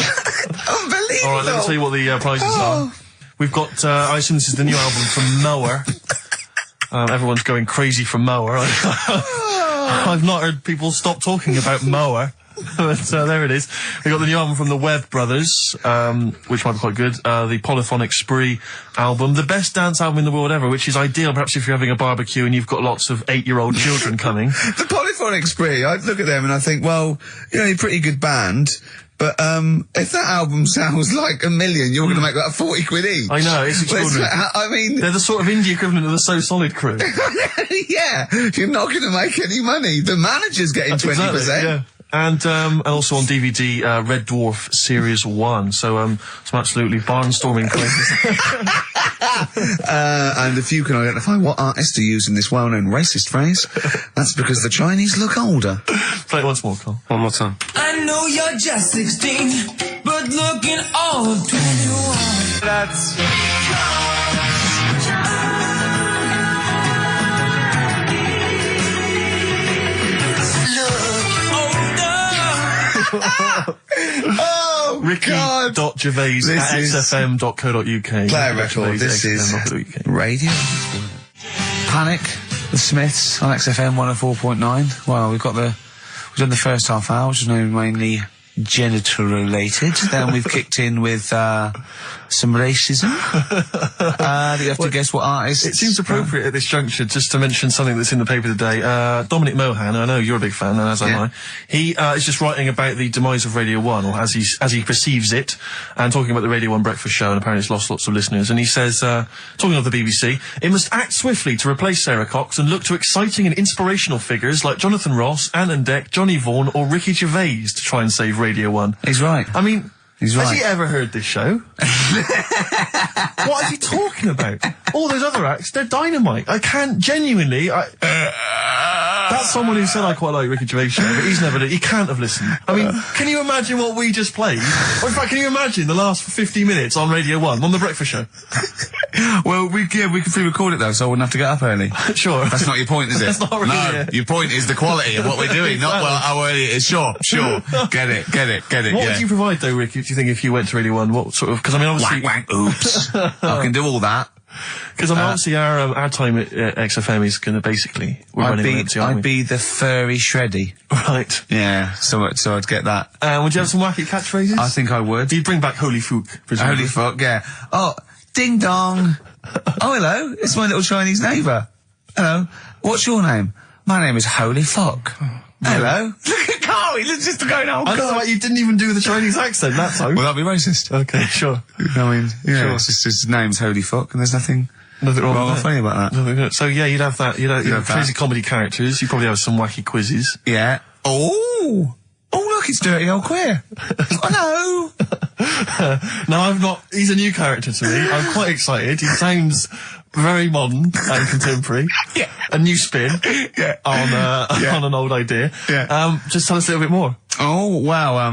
Unbelievable. All right, let me tell you what the prizes are. We've got, I assume this is the new album from Mower. Everyone's going crazy for Mower. I've not heard people stop talking about Mower. But there it is. We got the new album from the Webb Brothers, which might be quite good. The Polyphonic Spree album, the best dance album in the world ever, which is ideal perhaps if you're having a barbecue and you've got lots of 8-year-old children coming. The Polyphonic Spree, I look at them and I think, well, you're a pretty good band, but if that album sounds like $1 million, you're going to make that 40 quid each. I know, it's extraordinary. I mean, They're the sort of indie equivalent of the So Solid crew. yeah, you're not going to make any money. The manager's getting 20%. Exactly, yeah. And also on DVD, Red Dwarf Series 1. So, some absolutely barnstorming places. And if you can identify what artist to use in this well-known racist phrase, that's because the Chinese look older. Play it once more, Carl. one more time. I know you're just 16, but looking all of 21. That's Oh, God. Ricky.Gervais This at is- xfm.co.uk. Play a record. This is radio. Panic, the Smiths on XFM 104.9. Well, we've done the first half hour, which is mainly genital related. Then we've kicked in with some racism. You have to guess what artist. It seems appropriate at this juncture just to mention something that's in the paper today. Dominic Mohan, I know you're a big fan, and as am Yeah. I. He is just writing about the demise of Radio 1, or as he perceives it, and talking about the Radio 1 breakfast show, and apparently it's lost lots of listeners. And he says, talking of the BBC, it must act swiftly to replace Sarah Cox and look to exciting and inspirational figures like Jonathan Ross, Ant and Dec, Johnny Vaughan, or Ricky Gervais to try and save Radio 1. He's right. I mean, He's has right. he ever heard this show? What is he talking about? All those other acts, they're dynamite. I can't genuinely. That's someone who said I quite like Ricky Gervais show, but he's never. He can't have listened. I mean, can you imagine what we just played? Or in fact, can you imagine the last 50 minutes on Radio 1 on the breakfast show? Well, we can pre-record it though, so I wouldn't have to get up early. Sure. That's not your point, is it? That's not really No, it. your point is the quality of what we're doing, not well how early it is. Sure. Get it. What yeah. would you provide though, Ricky? Do you think if you went to Radio 1, what sort of? Because I mean, obviously, Wank, oops. I can do all that. because I mean, obviously our time at XFM is going to basically we're running on empty, aren't I'd be the furry shreddy. we? Right. Yeah, so I'd get that. Would you have some wacky catchphrases? I think I would. You'd bring back Holy Fook, presumably. Holy fuck, yeah. Oh, ding dong. Oh, hello. It's my little Chinese neighbour. Hello. What's your name? My name is Holy Fuck. Hello. Look at Carl. He looks just going, oh, I know, like, you didn't even do the Chinese accent that time. Well, that'd be racist. Okay, sure. I mean, yeah, Sure. it's just his name's Holy Fuck, and there's nothing Nothing wrong wrong or with funny about that. that. So yeah, you'd have that. You'd have have that. crazy comedy characters. You'd probably have some wacky quizzes. Yeah. Oh, look, it's Dirty Old Queer. Hello. No, I've not. He's a new character to me. I'm quite excited. He sounds very modern and contemporary. Yeah. A new spin Yeah. on an old idea. Yeah. Just tell us a little bit more. Oh, wow,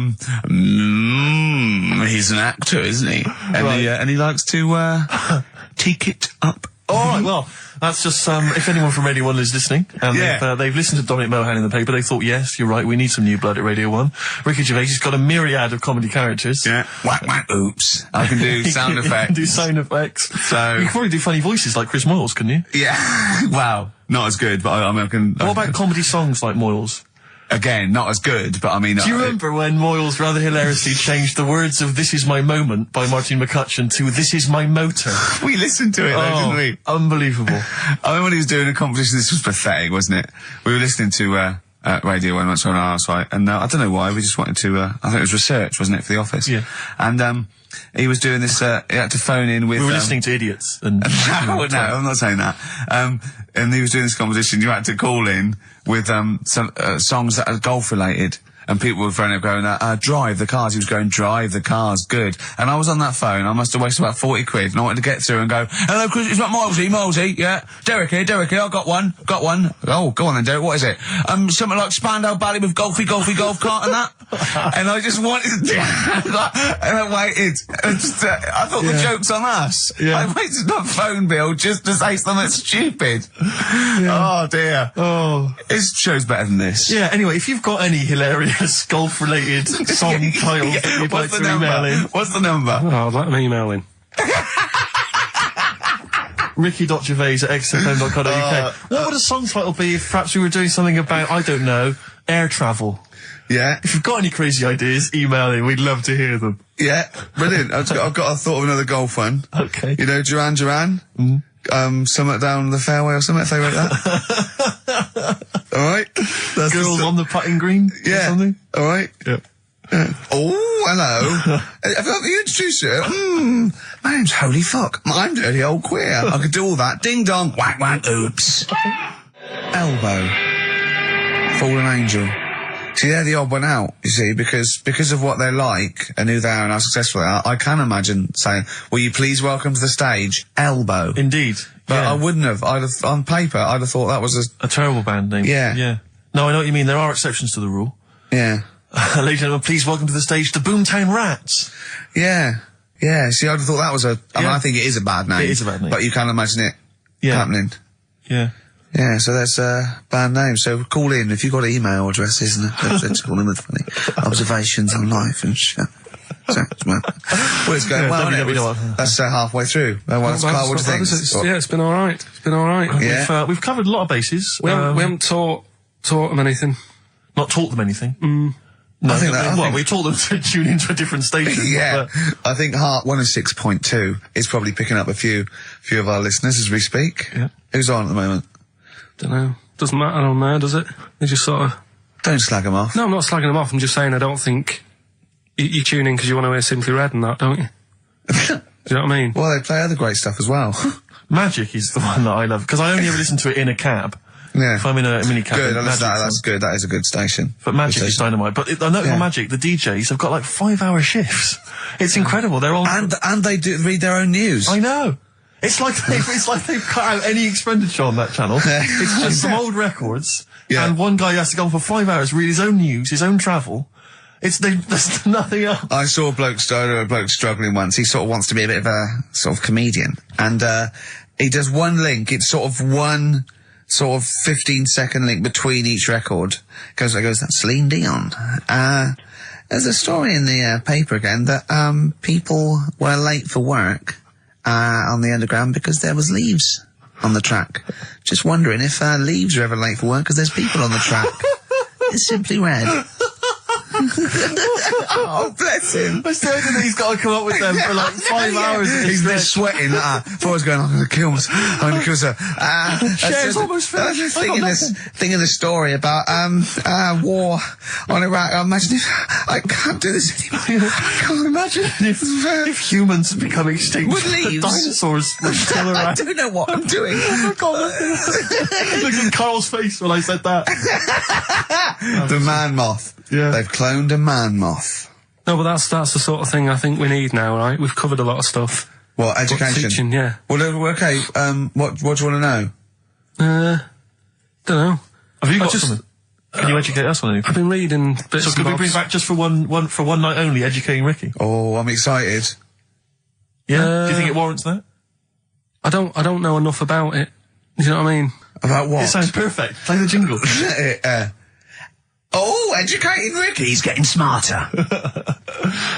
he's an actor, isn't he? And he likes to, take it up. All right, well, that's just if anyone from Radio 1 is listening, and they've listened to Dominic Mohan in the paper, they thought, yes, you're right, we need some new blood at Radio 1. Ricky Gervais has got a myriad of comedy characters. Yeah. Whack, whack, oops. I can do sound effects. Do sound effects. So... You could probably do funny voices like Chris Moyles, couldn't you? Yeah. Wow. Not as good, but I mean, I can... What about comedy songs like Moyles? Again, not as good, but I mean... Do you remember when Moyles rather hilariously changed the words of This Is My Moment by Martin McCutcheon to This Is My Motor? We listened to it though, didn't we? Unbelievable. I remember when he was doing a competition, this was pathetic, wasn't it? We were listening to Radio 1 once on our site, and I don't know why, we just wanted to... I think it was research, wasn't it, for The Office? Yeah. And he was doing this... he had to phone in with... We were listening to idiots. And No, I'm not saying that. And he was doing this competition, you had to call in with some songs that are golf related. And people were phoning up going, drive the cars. He was going, drive the cars, good. And I was on that phone, I must have wasted about 40 quid, and I wanted to get through and go, hello, Chris, it's not Milesy, yeah. Derek here, I got one. Oh, go on then, Derek, what is it? Something like Spandau Ballet with golfy golf cart and that. And I just wanted to and I waited. And just, I thought the joke's on us. Yeah. I wasted my phone bill just to say something stupid. Yeah. Oh, dear. Oh. His show's better than this. Yeah, anyway, if you've got any hilarious golf-related song titles that you'd like to email in... What's the number? Oh, let them email in. ricky.gervais@xfm.co.uk. What would a song title be if perhaps we were doing something about, I don't know, air travel? Yeah. If you've got any crazy ideas, email in. We'd love to hear them. Yeah. Brilliant. I've got a thought of another golf one. Okay. You know, Duran Duran? Somewhat down the fairway or something, if they wrote that. All right. That's Girls on the putting green? Yeah. Or something? All right. Yeah. Oh, hello. Have you introduced you? My name's Holy Fuck. I'm Dirty Old Queer. I could do all that. Ding dong. Whack whack. Oops. Elbow. Fallen Angel. See, they're the odd one out, you see, because of what they're like and who they are and how successful they are, I can imagine saying, will you please welcome to the stage, Elbow. Indeed. But I wouldn't have. On paper, I'd have thought that was a terrible band name. Yeah. Yeah. No, I know what you mean. There are exceptions to the rule. Yeah. Ladies and gentlemen, please welcome to the stage the Boomtown Rats. Yeah. Yeah. See, I'd have thought that was I mean, I think it is a bad name. It is a bad name. But you can't imagine it happening. Yeah. Yeah, so that's a bad name. So call in if you've got email addresses and let's call in with funny observations on life and shit. So, well, it's going well, isn't it? That's halfway through. Carl, what do you think? Yeah, it's been all right. It's been all right. Yeah. We've covered a lot of bases. We haven't taught them anything. Not taught them anything. No, I think that. We taught them to tune into a different station. Yeah, I think Heart 106.2 is probably picking up a few of our listeners as we speak. Yeah. Who's on at the moment? Don't know. Doesn't matter on there, does it? They just sort of... Don't slag them off. No, I'm not slagging them off. I'm just saying I don't think... You tune in because you want to hear Simply Red and that, don't you? Do you know what I mean? Well, they play other great stuff as well. Magic is the one that I love, because I only ever listen to it in a cab. Yeah. If I'm in a mini cab. Good, that's good. That is a good station. But Magic is dynamite. But I know on Magic, the DJs have got like 5-hour shifts. It's incredible. They're all... And they do read their own news. I know. It's like they've cut out any expenditure on that channel. It's just some old records, and one guy has to go on for 5 hours, read his own news, his own travel. There's nothing else. I saw a bloke struggling once. He sort of wants to be a bit of a sort of comedian, and he does one link. It's sort of one sort of 15-second link between each record. Goes, that's Celine Dion. There's a story in the paper again that people were late for work. On the underground because there was leaves on the track. Just wondering if leaves are ever late for work because there's people on the track. It's Simply Red. Oh, bless him. I still think he's got to come up with them for like 5 hours. He's been sweating. Before I was going, I'm going to kill myself. I'm going to kill myself. Share's almost finished. Thinking the story about war on Iraq. Imagine if I can't do this anymore. I can't imagine if humans become extinct. With leaves. Dinosaurs would still around. I don't know what I'm doing. Oh my God. Look at Karl's face when I said that. The man moth. Yeah. They've cloned a man moth. No, but that's the sort of thing I think we need now, right? We've covered a lot of stuff. What, education? Teaching, yeah. Well, okay, what do you want to know? Don't know. Have you got something? Can you educate us on anything? I've been reading bits So and could we bobs. bring back just for one night only, educating Ricky? Oh, I'm excited. Yeah? Do you think it warrants that? I don't know enough about it. Do you know what I mean? About what? It sounds perfect. Play the jingle. Educating Ricky's getting smarter. A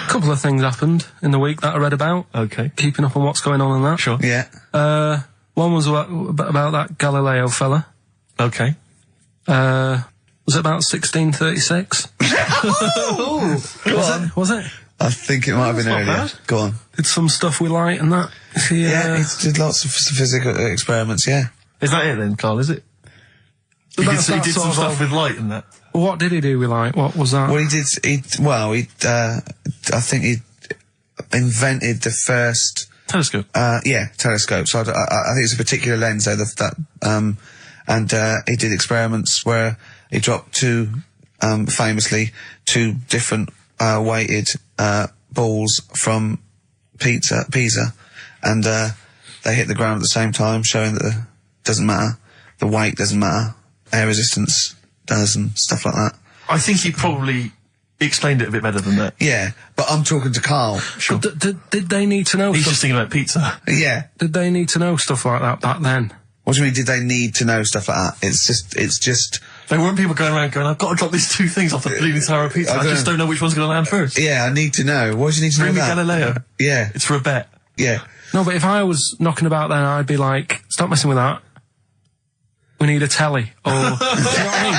couple of things happened in the week that I read about. Okay. Keeping up on what's going on in that. Sure. Yeah. One was about that Galileo fella. Okay. Was it about 1636? Was it? I think it might have been not earlier. bad. Go on. Did some stuff with light and that. Yeah, he did lots of physical experiments, yeah. Is that it then, Carl, is it? He did some stuff with light and that. What did he do with light? What was that? Well, I think he invented the first... Telescope. Telescope. So I think it's a particular lens though, and he did experiments where he dropped famously two different weighted balls from Pisa, and they hit the ground at the same time, showing that it doesn't matter, the weight doesn't matter, air resistance does, and stuff like that. I think he probably explained it a bit better than that. Yeah, but I'm talking to Karl. Sure. Did they need to know He's stuff? just thinking about pizza. Yeah. Did they need to know stuff like that back then? What do you mean, did they need to know stuff like that? It's just... There weren't people going around going, I've got to drop these two things off the Leaning Tower of Pizza. I just don't know which one's going to land first. Yeah, I need to know. Why do you need to Bring me know that? Galileo. Yeah. It's for a bet. Yeah. No, but if I was knocking about then, I'd be like, stop messing with that. We need a telly. Or, do you know what I mean?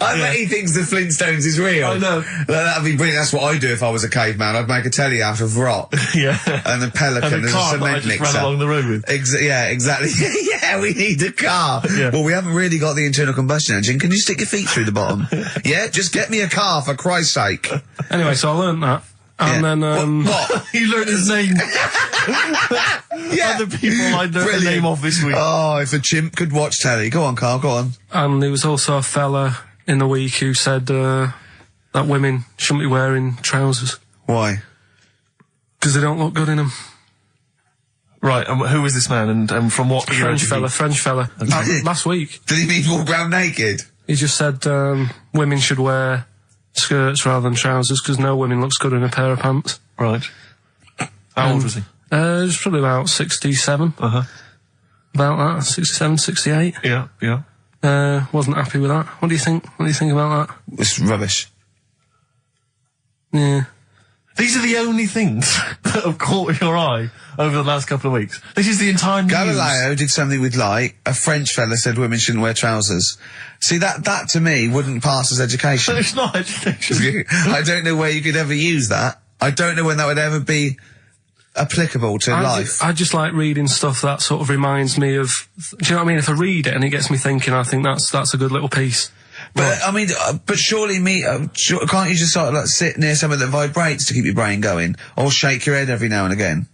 I bet he thinks the Flintstones is real. I know. That'd be brilliant. That's what I'd do if I was a caveman. I'd make a telly out of rock. Yeah. And a pelican And a as car a that I cement just mixer. ran along the road with. Yeah, exactly. Yeah, we need a car. Yeah. Well, we haven't really got the internal combustion engine. Can you stick your feet through the bottom? Yeah, just get me a car for Christ's sake. Anyway, so I learnt that. And Yeah. then, What? He learned his name. Yeah. Other people I learned the Brilliant. name of this week. Oh, if a chimp could watch telly. Go on, Karl, go on. and there was also a fella in the week who said, that women shouldn't be wearing trousers. Why? Because they don't look good in them. Right, and who is this man and from what era French did fella, he- French fella. Last week, Did he mean walk around naked? he just said, women should wear skirts rather than trousers because no woman looks good in a pair of pants. Right. How old was he? It was probably about 67. Uh-huh. About that, 67, 68. Yeah, yeah. Wasn't happy with that. What do you think? What do you think about that? It's rubbish. Yeah. These are the only things that have caught your eye over the last couple of weeks. This is the entire news. Galileo did something with light. A French fella said women shouldn't wear trousers. See, that to me wouldn't pass as education. It's not education. I don't know where you could ever use that. I don't know when that would ever be applicable to life. I just like reading stuff that sort of reminds me of. Do you know what I mean? If I read it and it gets me thinking, I think that's a good little piece. But I mean, but surely can't you just sort of like sit near something that vibrates to keep your brain going, or shake your head every now and again?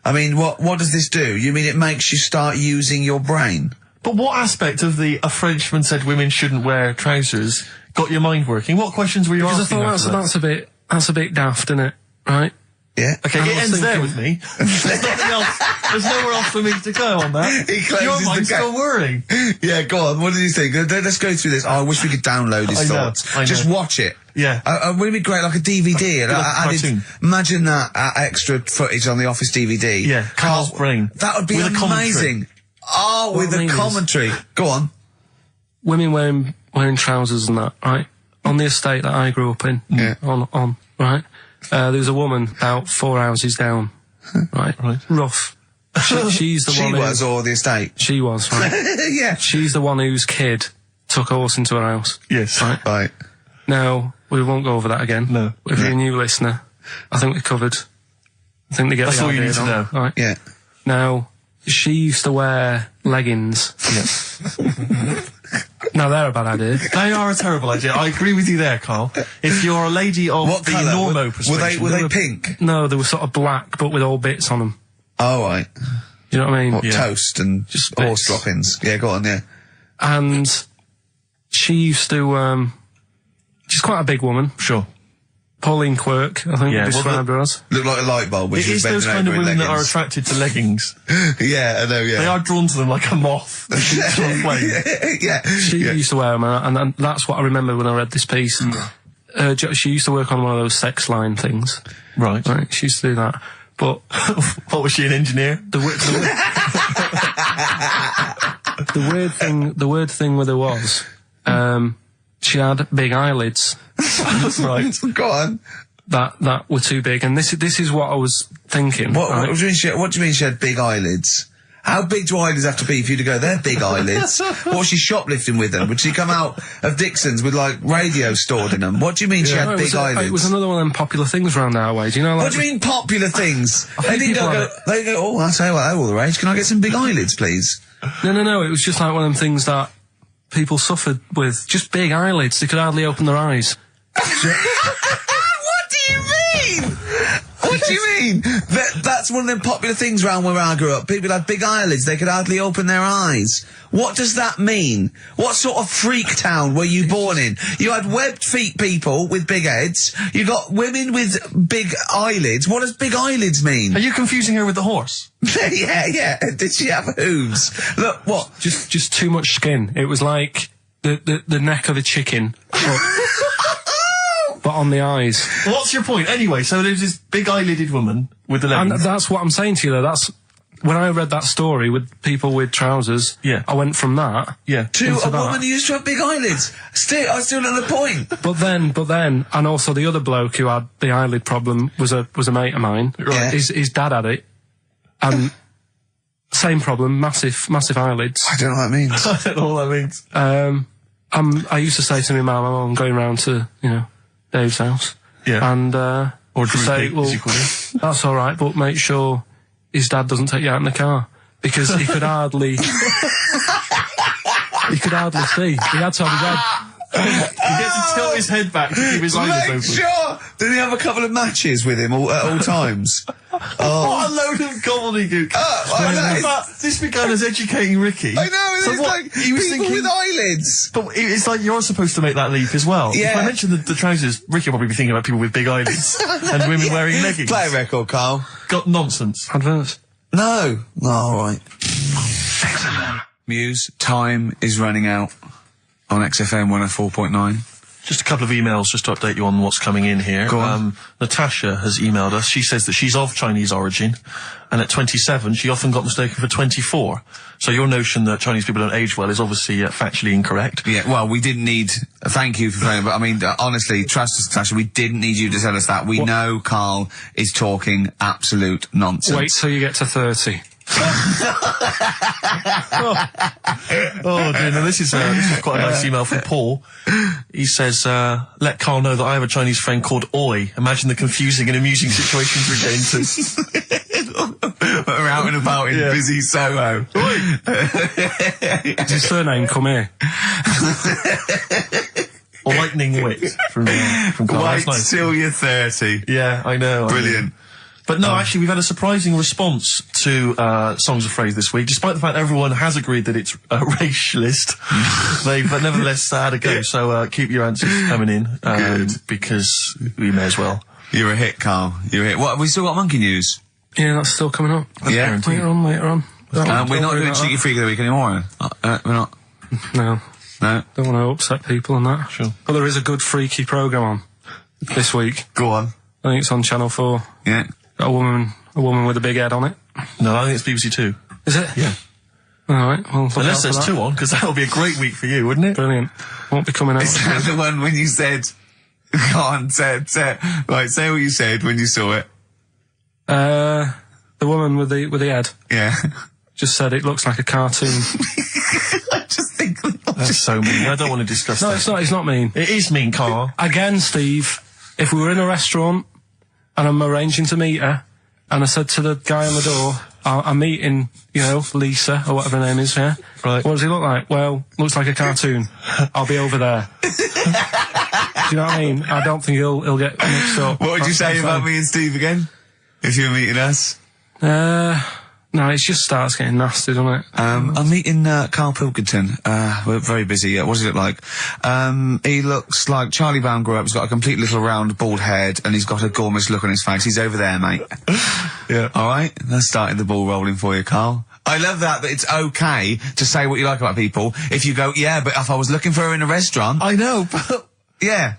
I mean, what does this do? You mean it makes you start using your brain? But what aspect of a Frenchman said women shouldn't wear trousers got your mind working? What questions were you Because I asking? thought after that? that's a bit daft, isn't it? Right? Yeah. Okay, I it was ends there thinking- with me. There's nothing else. There's nowhere else for me to go on that. He closes Your the mind's gate. still whirring. Yeah, go on. What did you think? Let's go through this. Oh, I wish we could download his I know, thoughts. I know. Just watch it. Yeah. Wouldn't it be great, like a DVD? And Like a cartoon. imagine that extra footage on the Office DVD. Yeah, Carl's brain. That would be With a commentary. amazing. Oh, What with I a mean is- commentary. Go on. Women wearing trousers and that, right? On the estate that I grew up in, Yeah. on, right? There was a woman about 4 houses down, right? Right. Rough. She's the She one was, or the estate. She was, right? Yeah. She's the one whose kid took a horse into her house. Yes. Right. Right. Now, we won't go over that again. No. If you're a new listener, I think we covered. I think they get That's the all you idea need to now, know. Right. Yeah. Now, she used to wear leggings. Yeah. Now, they're a bad idea. They are a terrible idea. I agree with you there, Carl. If you're a lady of What the colour? normo Were persuasion, they pink? No, they were sort of black, but with all bits on them. Oh, right. Do you know what I mean? What, Yeah. toast and Just horse bits. droppings? Yeah, go on, yeah. And she used to, she's quite a big woman, sure. Pauline Quirk, I think Yeah, we well, described her as. Look like a light bulb. Which It is those kind of women that are attracted to leggings. Yeah, I know. Yeah, They are drawn to them like a moth. To a flame. yeah. She used to wear them, and that's what I remember when I read this piece. She used to work on one of those sex line things. Right. Right, she used to do that. But What was she, an engineer? the weird thing with her was, she had big eyelids Right. Go on. that were too big, and this is what I was thinking. What right? do you mean she had big eyelids? How big do eyelids have to be for you to go, they're big eyelids? What was she shoplifting with them? Would she come out of Dixon's with, like, radio stored in them? What do you mean she No, had big eyelids? It was another one of them popular things around our way. Do you know? Like, What do you mean popular things? They think didn't people go, have they go, oh, I say, well, all the rage. Can I get some big eyelids, please? No. It was just like one of them things that people suffered with. Just big eyelids. They could hardly open their eyes. What do you mean? What do you mean? That's one of them popular things around where I grew up. People had big eyelids. They could hardly open their eyes. What does that mean? What sort of freak town were you born in? You had webbed feet people with big heads. You got women with big eyelids. What does big eyelids mean? Are you confusing her with the horse? yeah. Did she have hooves? Look, what? Just too much skin. It was like the neck of a chicken, but on the eyes. What's your point? Anyway, so there's this big eyelidded woman with the And leggings. that's what I'm saying to you, though. That's when I read that story with people with trousers. Yeah. I went from that. Yeah. To into a that. woman who used to have big eyelids. I still don't know the point. But then, and also the other bloke who had the eyelid problem was a mate of mine. Right. His dad had it, and same problem, massive eyelids. I don't know what that means. I don't know what that means. I used to say to my mum, I'm going round to Dave's house, Yeah. and Or to Drew say, Pig, well, as you call him. that's all right, but make sure his dad doesn't take you out in the car, because he could hardly see. He had to have his head. He gets to tilt his head back to keep his eyelids Make open. sure! Did he have a couple of matches with him at all times? What a load of gobbledygook. I know. But this began as educating Ricky. I know, So it's what, like he was people thinking, with eyelids. but it's like you're supposed to make that leap as well. Yeah. If I mentioned the trousers, Ricky will probably be thinking about people with big eyelids and women wearing leggings. Play a record, Carl. Got nonsense. Adverts. No. Oh, all right. Muse, time is running out on XFM 104.9. Just a couple of emails just to update you on what's coming in here. Go on. Natasha has emailed us. She says that she's of Chinese origin, and at 27, she often got mistaken for 24. So your notion that Chinese people don't age well is obviously factually incorrect. Yeah, well, we didn't need... thank you for playing, but I mean, honestly, trust us, Natasha, we didn't need you to tell us that. We know Carl is talking absolute nonsense. Wait till you get to 30. Oh dear, now this is quite a nice email from Paul. He says, let Carl know that I have a Chinese friend called Oi. Imagine the confusing and amusing situations we get into. We're out and about in Yeah. busy Soho. Does his surname come here? Or lightning wit from Carl. Wait That's nice. till you're 30. Yeah, I know. Brilliant. But no, actually, we've had a surprising response to Songs of Phrase this week, despite the fact everyone has agreed that it's racialist. They've nevertheless had a go. So keep your answers coming in, because we may as well. You're a hit, Carl. You're a hit. What, have we still got monkey news? Yeah, that's still coming up. Yeah. Later on. We're not doing Cheeky Freak of the Week anymore. We're not. No. No. Don't want to upset people and that. Sure. But there is a good freaky programme on this week. Go on. I think it's on Channel 4. Yeah. Got a woman with a big head on it. No, I think it's BBC Two. Is it? Yeah. Alright, well, look Unless out for there's that. two on, because that would be a great week for you, wouldn't it? Brilliant. Won't be coming out. Is that the one when you said... Go on, say right, say what you said when you saw it. The woman with the head Yeah. just said it looks like a cartoon. I just think... That's so mean. I don't want to discuss No, that. it's not mean. It is mean, Carl. Again, Steve, if we were in a restaurant and I'm arranging to meet her, and I said to the guy on the door, I'm meeting, Lisa, or whatever her name is, yeah? Right. What does he look like? Well, looks like a cartoon. I'll be over there. Do you know what I mean? I don't think he'll get mixed up. What would you say That's about fine. me and Steve again? If you were meeting us? No, it just starts getting nasty, doesn't it? I'm meeting Karl Pilkington. We're very busy. What does he look like? He looks like Charlie Brown grew up. He's got a complete little round bald head, and he's got a gormless look on his face. He's over there, mate. Yeah. All right, that's starting the ball rolling for you, Karl. I love that it's okay to say what you like about people. If you go, yeah, but if I was looking for her in a restaurant, I know, but... yeah.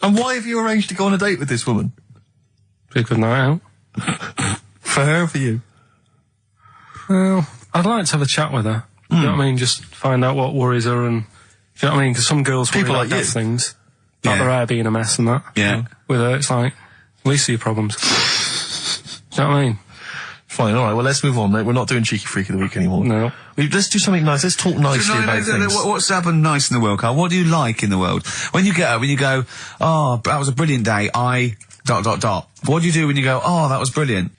And why have you arranged to go on a date with this woman? Be a good night out. For her or for you? Well, I'd like to have a chat with her. You know what I mean? Just find out what worries her and... You know what I mean? Because some girls People worry like about you. death things. Like Yeah. their hair being a mess and that. Yeah. With her, it's like, least of your problems. Do you know what I mean? Fine, alright, well let's move on, mate. We're not doing Cheeky Freak of the Week anymore. No. Let's do something nice. Let's talk nicely about things. What's happened nice in the world, Karl? What do you like in the world? When you get up, when you go, oh, that was a brilliant day, What do you do when you go, oh, that was brilliant?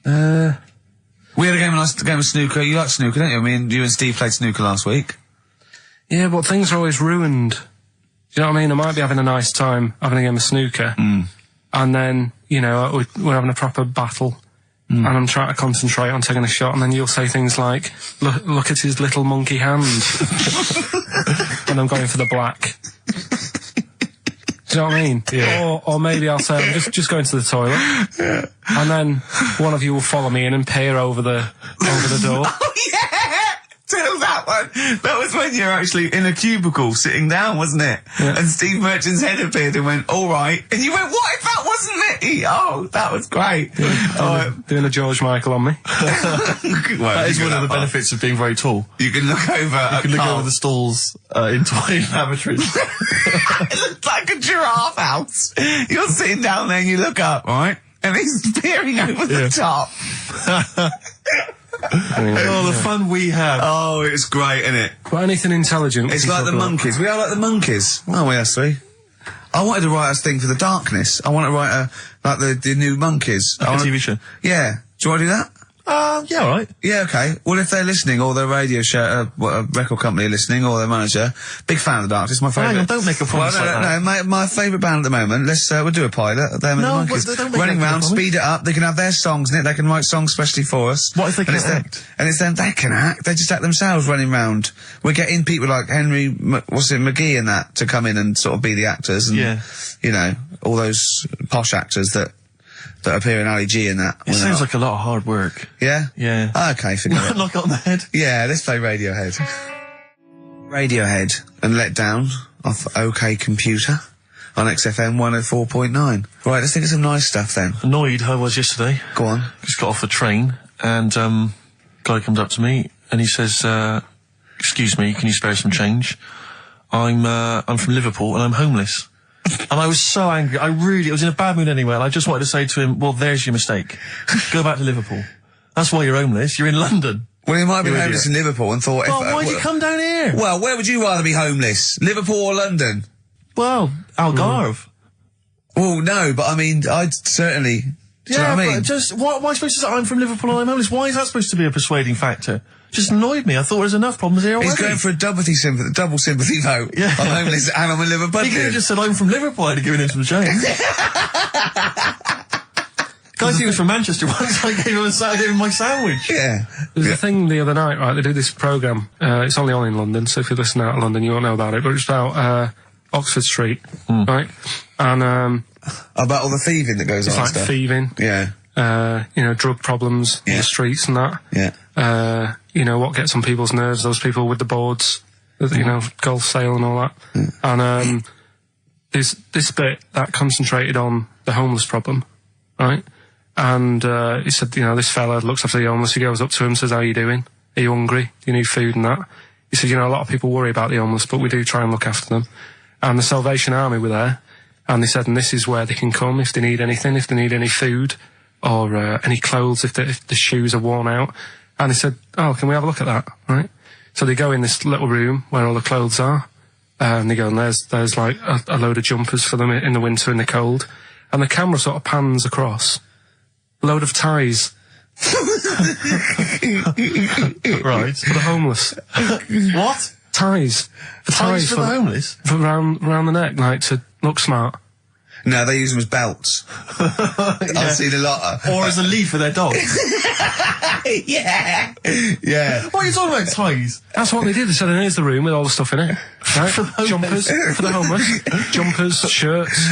We had a game of snooker. You like snooker, don't you? I mean, you and Steve played snooker last week. Yeah, but things are always ruined. Do you know what I mean? I might be having a nice time having a game of snooker. And then, you know, we're having a proper battle. And I'm trying to concentrate on taking a shot, and then you'll say things like, look at his little monkey hand. And I'm going for the black. Do you know what I mean? Yeah. Or maybe I'll say, I'm just going to the toilet. Yeah. And then one of you will follow me in and peer over the door. Oh, yeah! Tell that one. That was when you were actually in a cubicle sitting down, wasn't it? Yeah. And Steve Merchant's head appeared and went, all right. And you went, what if that wasn't me? Oh, that was great. Doing a George Michael on me. That is one of the benefits of being very tall. You can look over You can look over the stalls in toy lavatories. It looks like a giraffe house. You're sitting down there and you look up, right? And he's peering over the top. Oh, the fun we have. Oh, it's great, isn't it? But anything intelligent. It's like the monkeys. We are like the monkeys. Aren't we, us three? I wanted to write a thing for the darkness. I want to write the new monkeys. Like a TV show. Yeah. Do you want to do that? Yeah, alright. Yeah, okay. Well, if they're listening, or their radio show, a record company are listening, or their manager, big fan of the Darkness, my favourite. Hang on, don't make a promise like that. No, my favourite band at the moment. We'll do a pilot of them and the Monkeys. But don't make Running that round, promise. speed it up. They can have their songs in it. They can write songs especially for us. What if they can and act? And it's them. They can act. They just act themselves running round. We're getting people like McGee and that to come in and sort of be the actors. And, you know, all those posh actors that appear in Ali G and that. It sounds like a lot of hard work. Yeah? Yeah. Okay, forget it. Knock it on the head. Yeah, let's play Radiohead. Radiohead and Let Down off OK Computer on XFM 104.9. Right, let's think of some nice stuff then. Annoyed how I was yesterday. Go on. Just got off the train and guy comes up to me and he says, excuse me, can you spare some change? I'm from Liverpool and I'm homeless. And I was so angry. I was in a bad mood anyway, and I just wanted to say to him, well, there's your mistake. Go back to Liverpool. That's why you're homeless. You're in London. Well, he might be You homeless idiot. in Liverpool and thought... Oh, why'd you come down here? Well, where would you rather be homeless? Liverpool or London? Well, Algarve. Well, no, but I mean, I'd certainly... Do you know what I mean? But just, why am I supposed to say I'm from Liverpool and I'm homeless? Why is that supposed to be a persuading factor? Just annoyed me. I thought there was enough problems here already. He's going for a double sympathy vote. Yeah. I'm homeless and I'm in Liverpool. He could have just said I'm from Liverpool. I'd have given him some change. Guy he was from Manchester once. I gave him my sandwich. Yeah. There's a thing the other night, right? They do this programme. It's only on in London, so if you listen out of London, you won't know about it. But it's about Oxford Street, right? And about all the thieving that goes it's on. like and stuff. thieving. Yeah. You know, drug problems in the streets and that. Yeah. You know, what gets on people's nerves, those people with the boards, you know, golf sale and all that. And there's this bit that concentrated on the homeless problem, right? And he said, you know, this fella looks after the homeless. He goes up to him, says, how are you doing? Are you hungry? Do you need food and that? He said, you know, a lot of people worry about the homeless, but we do try and look after them. And the Salvation Army were there, and they said, and this is where they can come if they need anything, if they need any food or any clothes, if the shoes are worn out. And he said, oh, can we have a look at that, right? So they go in this little room where all the clothes are, and they go, and there's like a load of jumpers for them in the winter and the cold. And the camera sort of pans across. A load of ties. Right. For the homeless. What? Ties. Ties for the homeless? For round the neck, like, to look smart. No, they use them as belts. I've seen a lot of... Or as a lead for their dog. Yeah. What are you talking about, ties? That's what they did. They said, here's the room with all the stuff in it. Right? Jumpers for the homeless. Jumpers, shirts,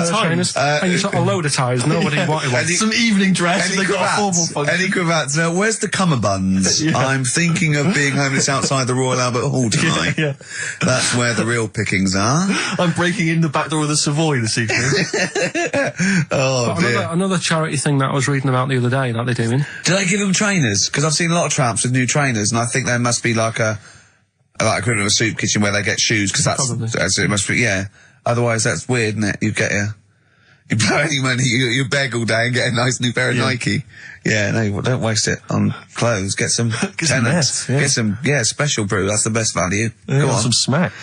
trainers. And you got a load of ties. Nobody wanted one. Some evening dress. Any They got a formal cravats? function. Any cravats? No, where's the cummerbunds? I'm thinking of being homeless outside the Royal Albert Hall tonight. Yeah. That's where the real pickings are. I'm breaking in the back door of the Savoy this evening. Oh, dear. Another charity thing that I was reading about the other day that they're doing. Do they give them trainers? Because I've seen a lot of tramps with new trainers, and I think there must be like a equivalent of a soup kitchen where they get shoes, because that's it must be, yeah. Otherwise, that's weird, isn't it? You get you blow any money, you beg all day and get a nice new pair of Nike. Yeah, no, don't waste it on clothes. Get some tenants. Get some, special brew. That's the best value. Yeah, Go on. some smack.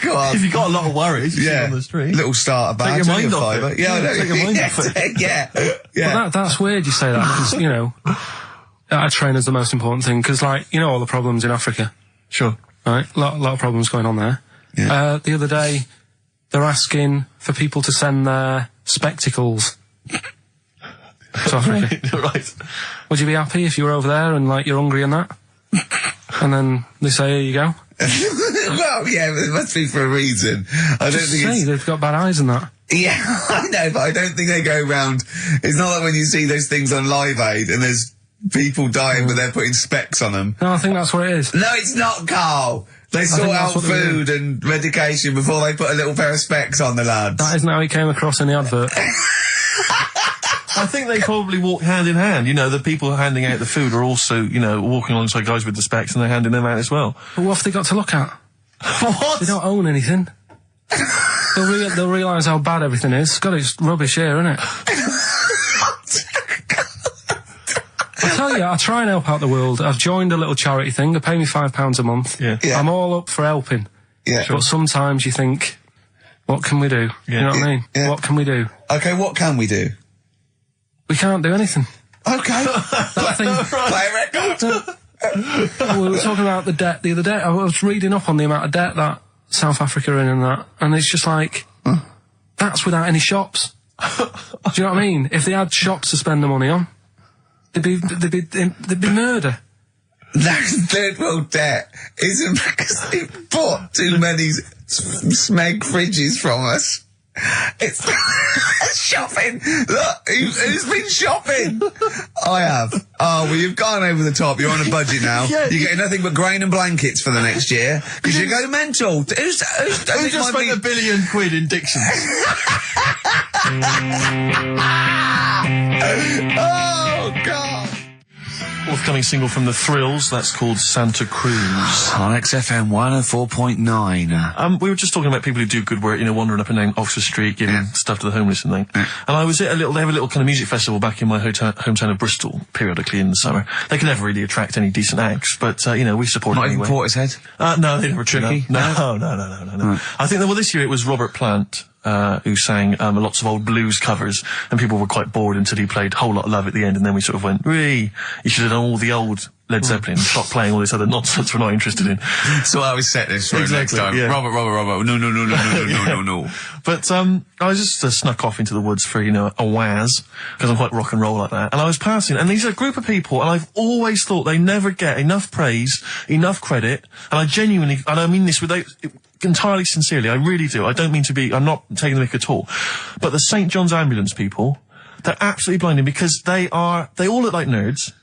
Go on. If you got a lot of worries, you see on the street. Little starter bag. Take your mind off fiver. it. Yeah, I know. Take your mind off it. Yeah. But that's weird you say that, because, you know, a trainer's the most important thing, because, like, you know all the problems in Africa. Sure. Right? A lot of problems going on there. Yeah. The other day, they're asking for people to send their spectacles to Africa. Right. Would you be happy if you were over there and, like, you're hungry and that? And then they say, here you go. Well, yeah, but it must be for a reason. I don't think it's... they've got bad eyes and that. Yeah, I know, but I don't think they go around... It's not like when you see those things on Live Aid and there's people dying but they're putting specs on them. No, I think that's what it is. No, it's not, Carl. They sort out food and medication before they put a little pair of specs on the lads. That isn't how he came across in the advert. I think they probably walk hand in hand. You know, the people handing out the food are also, you know, walking alongside guys with the specs and they're handing them out as well. But what have they got to look at? What? They don't own anything. They'll realise how bad everything is. God, it's rubbish here, isn't it? I tell you, I try and help out the world. I've joined a little charity thing. They pay me £5 a month. Yeah. I'm all up for helping. Yeah. But sometimes you think, what can we do? Yeah. You know what I mean? Yeah. What can we do? Okay, what can we do? We can't do anything. Okay. That thing. Play a record. We were talking about the debt the other day. I was reading up on the amount of debt that South Africa are in and that, and it's just like, that's without any shops. Do you know what I mean? If they had shops to spend the money on, there'd be murder. That third world debt isn't because they bought too many smeg fridges from us. It's shopping. Look, who's been shopping? I have. Oh, well, you've gone over the top. You're on a budget now. Yeah. You're getting nothing but grain and blankets for the next year because you go mental. Who just spent £1 billion in Dixon's? Oh, God. Forthcoming single from The Thrills, that's called Santa Cruz. On XFM 104.9. We were just talking about people who do good work, you know, wandering up and down Oxford Street, giving stuff to the homeless and things. And I was at they have a little kind of music festival back in my hometown of Bristol, periodically in the summer. They can never really attract any decent acts, but, you know, we support it anyway. Not even Portishead? No, they never Tricky? No. I think that, this year it was Robert Plant, who sang lots of old blues covers, and people were quite bored until he played Whole Lot of Love at the end, and then we sort of went, you should have done all the old Led Zeppelin, stop playing all this other nonsense we're not interested in. So I was set this for next time. Yeah. Robert. No. But I was just snuck off into the woods for, you know, a waz, because I'm quite rock and roll like that. And I was passing, and these are a group of people, and I've always thought they never get enough praise, enough credit, and I genuinely, and I mean this without... entirely sincerely, I really do. I don't mean to be, I'm not taking the mick at all. But the St. John's Ambulance people, they're absolutely blinding because they all look like nerds.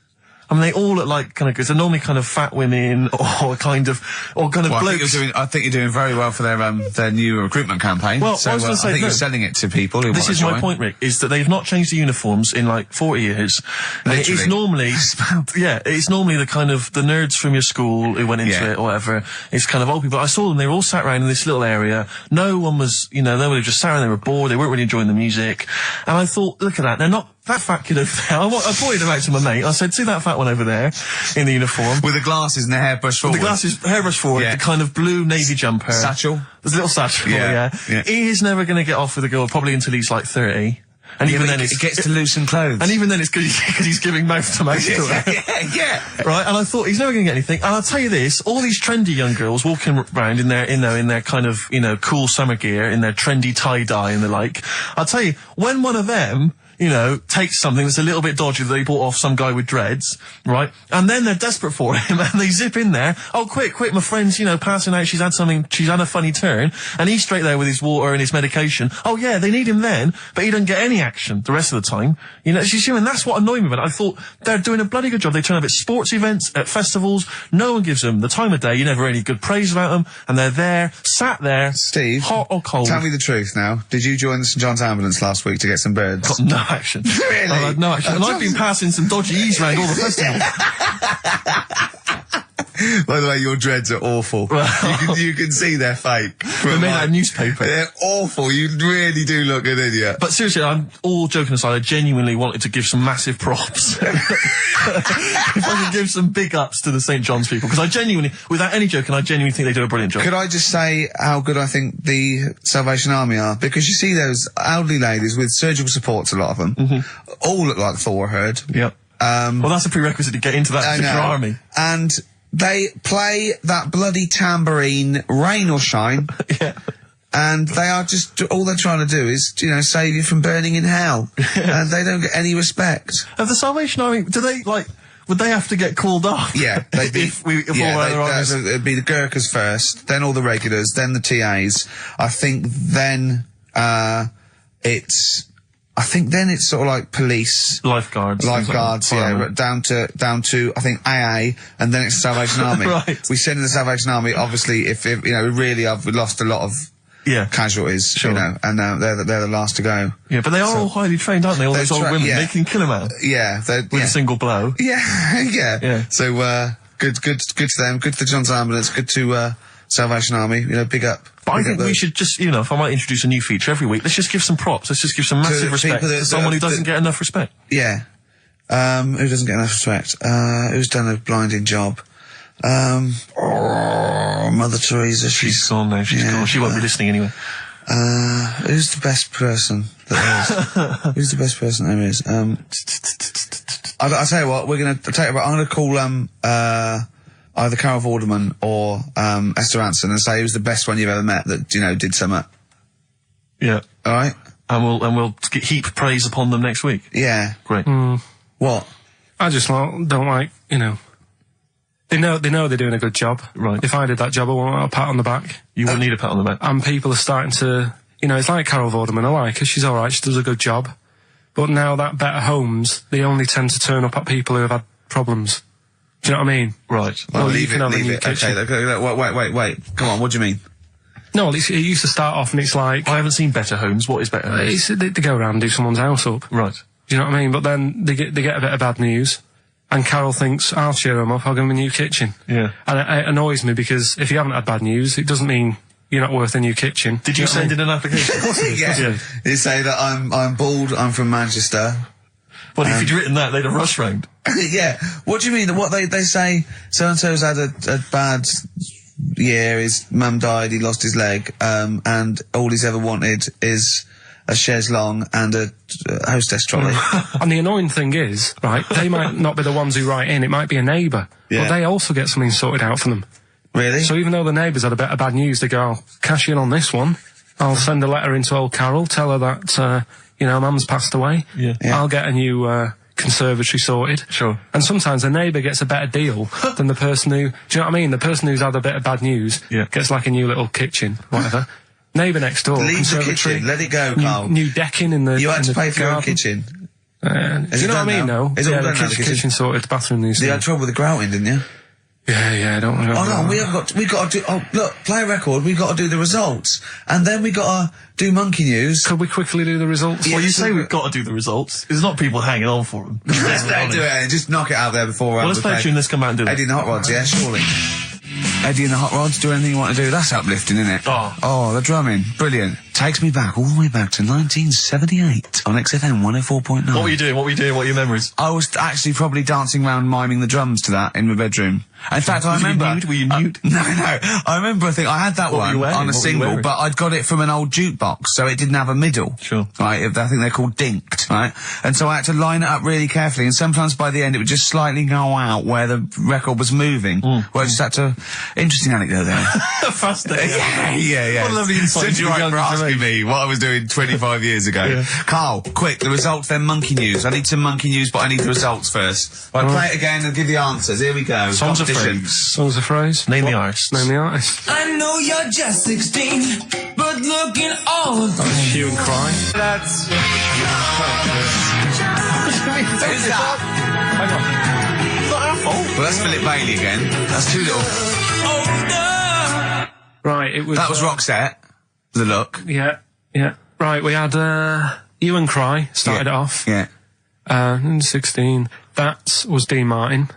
I mean, they all look like kind of, because they're normally kind of fat women or kind of blokes. I think you're doing very well for their new recruitment campaign. Well, so I was going to say, I think you're selling it to people who want to join. This is my point, Rick, is that they've not changed the uniforms in like 40 years. And it is normally, it's normally the kind of, the nerds from your school who went into it or whatever. It's kind of old people. I saw them, they were all sat around in this little area. No one was, you know, nobody just sat around, they were bored, they weren't really enjoying the music. And I thought, look at that, they're not, that fat kid over there, I pointed him out to my mate. I said, see that fat one over there in the uniform? With the glasses and the hairbrush forward. The glasses, hairbrush forward, the kind of blue navy jumper. Satchel. There's a little satchel, yeah. He is never going to get off with a girl, probably until he's like 30. And even then it gets to loosen clothes. And even then it's because he's giving mouth to mouth to it. Yeah. Right, and I thought he's never going to get anything. And I'll tell you this: all these trendy young girls walking around in their kind of cool summer gear, in their trendy tie dye and the like. I'll tell you, when one of them takes something that's a little bit dodgy that they bought off some guy with dreads, right? And then they're desperate for him and they zip in there. Oh, quick, my friend's, passing out. She's had a funny turn. And he's straight there with his water and his medication. Oh yeah, they need him then, but he doesn't get any action the rest of the time. And that's what annoyed me about it. I thought they're doing a bloody good job. They turn up at sports events, at festivals. No one gives them the time of day. You never hear any good praise about them. And they're there, sat there. Steve. Hot or cold. Tell me the truth now. Did you join the St John's ambulance last week to get some birds? Got no action. Really? I had no action. And I've been passing some dodgy E's around all the festivals. By the way, your dreads are awful. You can see they're fake. They're made out of newspaper. They're awful. You really do look an idiot. But seriously, I'm all joking aside, I genuinely wanted to give some massive props. If I could give some big ups to the St. John's people, because I genuinely, without any joking, I genuinely think they do a brilliant job. Could I just say how good I think the Salvation Army are? Because you see those elderly ladies with surgical supports, a lot of them, all look like Thor herd. Yep. Well, that's a prerequisite to get into that particular army. And they play that bloody tambourine, rain or shine. Yeah. And they are just, all they're trying to do is, save you from burning in hell. And they don't get any respect. Of the Salvation Army, would they have to get called off? Yeah, they'd be. It'd be the Gurkhas first, then all the regulars, then the TAs. I think then it's sort of like police, lifeguards, yeah, down to I think AA, and then it's Salvation Army. Right. We send in the Salvation Army. Obviously, if really, I've lost a lot of. Yeah. Casualties, sure. and they're the last to go. Yeah, but they are all highly trained, aren't they? All those old women, they can kill a man. Yeah, with a single blow. Yeah, yeah. So good to them. Good to the John's Ambulance. Good to Salvation Army. Big up. But I think we should just, if I might introduce a new feature every week, let's just give some props. Let's just give some massive respect to someone who doesn't get enough respect. Yeah. Who doesn't get enough respect? Who's done a blinding job? Mother Teresa. She's gone now. She's gone. She won't be listening anyway. Who's the best person that there is? Who's the best person there is? I'll tell you what. I'm going to call either Karl Vorderman or Esther Anson and say who's the best one you've ever met that did something. Yeah. All right. And we'll heap praise upon them next week. Yeah. Great. What? I just don't like, They know they're doing a good job. Right. If I did that job, I want a pat on the back. You wouldn't need a pat on the back. And people are starting to, it's like Carol Vorderman. I like her. She's all right. She does a good job. But now that Better Homes, they only tend to turn up at people who have had problems. Do you know what I mean? Right. Well, leave it. Okay, wait. Come on, what do you mean? No, it used to start off and it's like... I haven't seen Better Homes. What is Better Homes? They go around and do someone's house up. Right. Do you know what I mean? But then they get a bit of bad news. And Carol thinks, I'll cheer them up, I'll give them a new kitchen. Yeah. And it annoys me because if you haven't had bad news, it doesn't mean you're not worth a new kitchen. Did you send in an application? Yeah. You say that I'm bald, I'm from Manchester. Well, if you'd written that, they'd have rushed round. Yeah. What do you mean? What they say, so-and-so's had a bad year, his mum died, he lost his leg, and all he's ever wanted is a chaise longue and a hostess trolley. And the annoying thing is, right, they might not be the ones who write in, it might be a neighbour. Yeah. But they also get something sorted out for them. Really? So even though the neighbours had a bit of bad news, they go, I'll cash in on this one. I'll send a letter into old Carol, tell her that, mum's passed away. Yeah. I'll get a new conservatory sorted. Sure. And sometimes the neighbour gets a better deal than the person who, do you know what I mean? The person who's had a bit of bad news gets like a new little kitchen, whatever. Neighbour next door, leave the conservatory. kitchen, let it go, Carl. New decking in the You had to pay for your own garden. kitchen. Do you know what I mean, though? Is it all the done now, the kitchen sorted, the bathroom needs You had trouble with the grouting, didn't you? Yeah, don't worry. Oh no, we got to do, look, play a record, we got to do the results. And then we got to do monkey news. Could we quickly do the results? Well, you say we've got to do the results. There's not people hanging on for them. Let's do it, just knock it out there before well, let's play a tune, let's come out and do it. Eddie and the Hot Rods, yeah, surely. Eddie and the Hot Rods, do anything you want to do. That's uplifting, isn't it? Oh. Oh, the drumming. Brilliant. takes me back, all the way back to 1978 on XFM 104.9. What were you doing? What are your memories? I was actually probably dancing around miming the drums to that in my bedroom. In fact, I remember... Were you nude? No. I remember, I think I had that one on a single, but I'd got it from an old jukebox, so it didn't have a middle. Sure. Right, I think they're called dinked, right? And so I had to line it up really carefully, and sometimes by the end it would just slightly go out where the record was moving. Where I just had to... Interesting anecdote there. Fascinating. Yeah. What a lovely insight. Since you're right for asking me what I was doing 25 years ago. Yeah. Carl, quick, the results, then monkey news. I need some monkey news, but I need the results first. Right, play it again and give the answers. Here we go. Songs of Competition. phrase. Songs of phrase. Name the artists. Name the artist. I know you're just 16, but looking all of Hue and Cry. That's... Who's that? Hang on. It's not our fault. Well, that's Philip Bailey again. That's too little. Right, it was... That was Roxette. The look. Yeah. Right, we had Hue and Cry started it off. Yeah. 16. That was Dean Martin.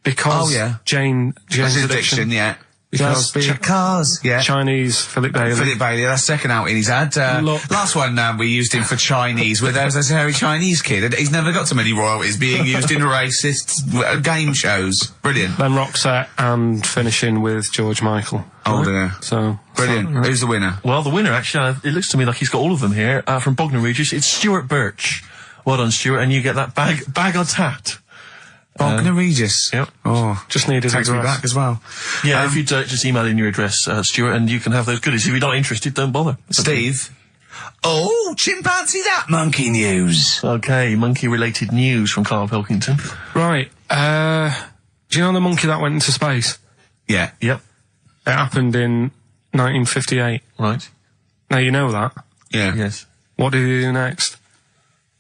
Because Jane's Addiction. Yeah. Because Cars. Yeah. Chinese Philip Bailey. Philip Bailey, that's second outing he's had. Last one we used him for Chinese, where there was a hairy Chinese kid. He's never got so many royalties being used in racist game shows. Brilliant. Then Roxette and finishing with George Michael. Oh dear. So brilliant. Who's the winner? Well, the winner, actually, it looks to me like he's got all of them here, from Bognor Regis. It's Stuart Birch. Well done, Stuart, and you get that bag on tat. Bognor Regis. Yep. Oh, just need his takes me address back as well. Yeah, if you just email in your address, Stuart, and you can have those goodies. If you're not interested, don't bother. Steve. Oh, chimpanzee that monkey news. Okay, monkey-related news from Karl Pilkington. Right. Do you know the monkey that went into space? Yeah. Yep. It happened in 1958. Right. Now you know that. Yeah. Yes. What did he do next?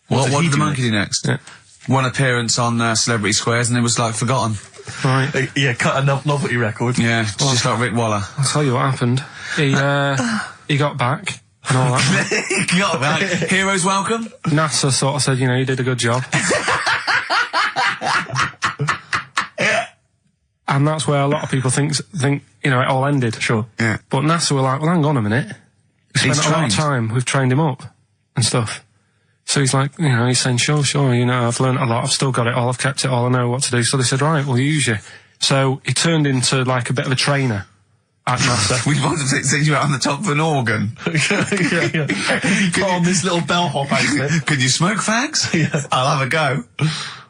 What he did the do monkey do next? Yeah. One appearance on Celebrity Squares and it was like forgotten. Right. Yeah, cut a novelty record. Yeah, just like Rick Waller. I'll tell you what happened. He got back and all that. He got back. Heroes welcome. NASA sort of said, you did a good job. And that's where a lot of people think it all ended. Sure. Yeah. But NASA were like, well, hang on a minute. We spent a lot of time. We've trained him up and stuff. So he's like, he's saying, sure, I've learned a lot. I've still got it all. I've kept it all. I know what to do. So they said, right, we'll use you. So he turned into like a bit of a trainer at NASA. We wanted to send you out on the top of an organ. yeah. Put on this little bellhop outfit. Could you smoke fags? Yeah. I'll have a go.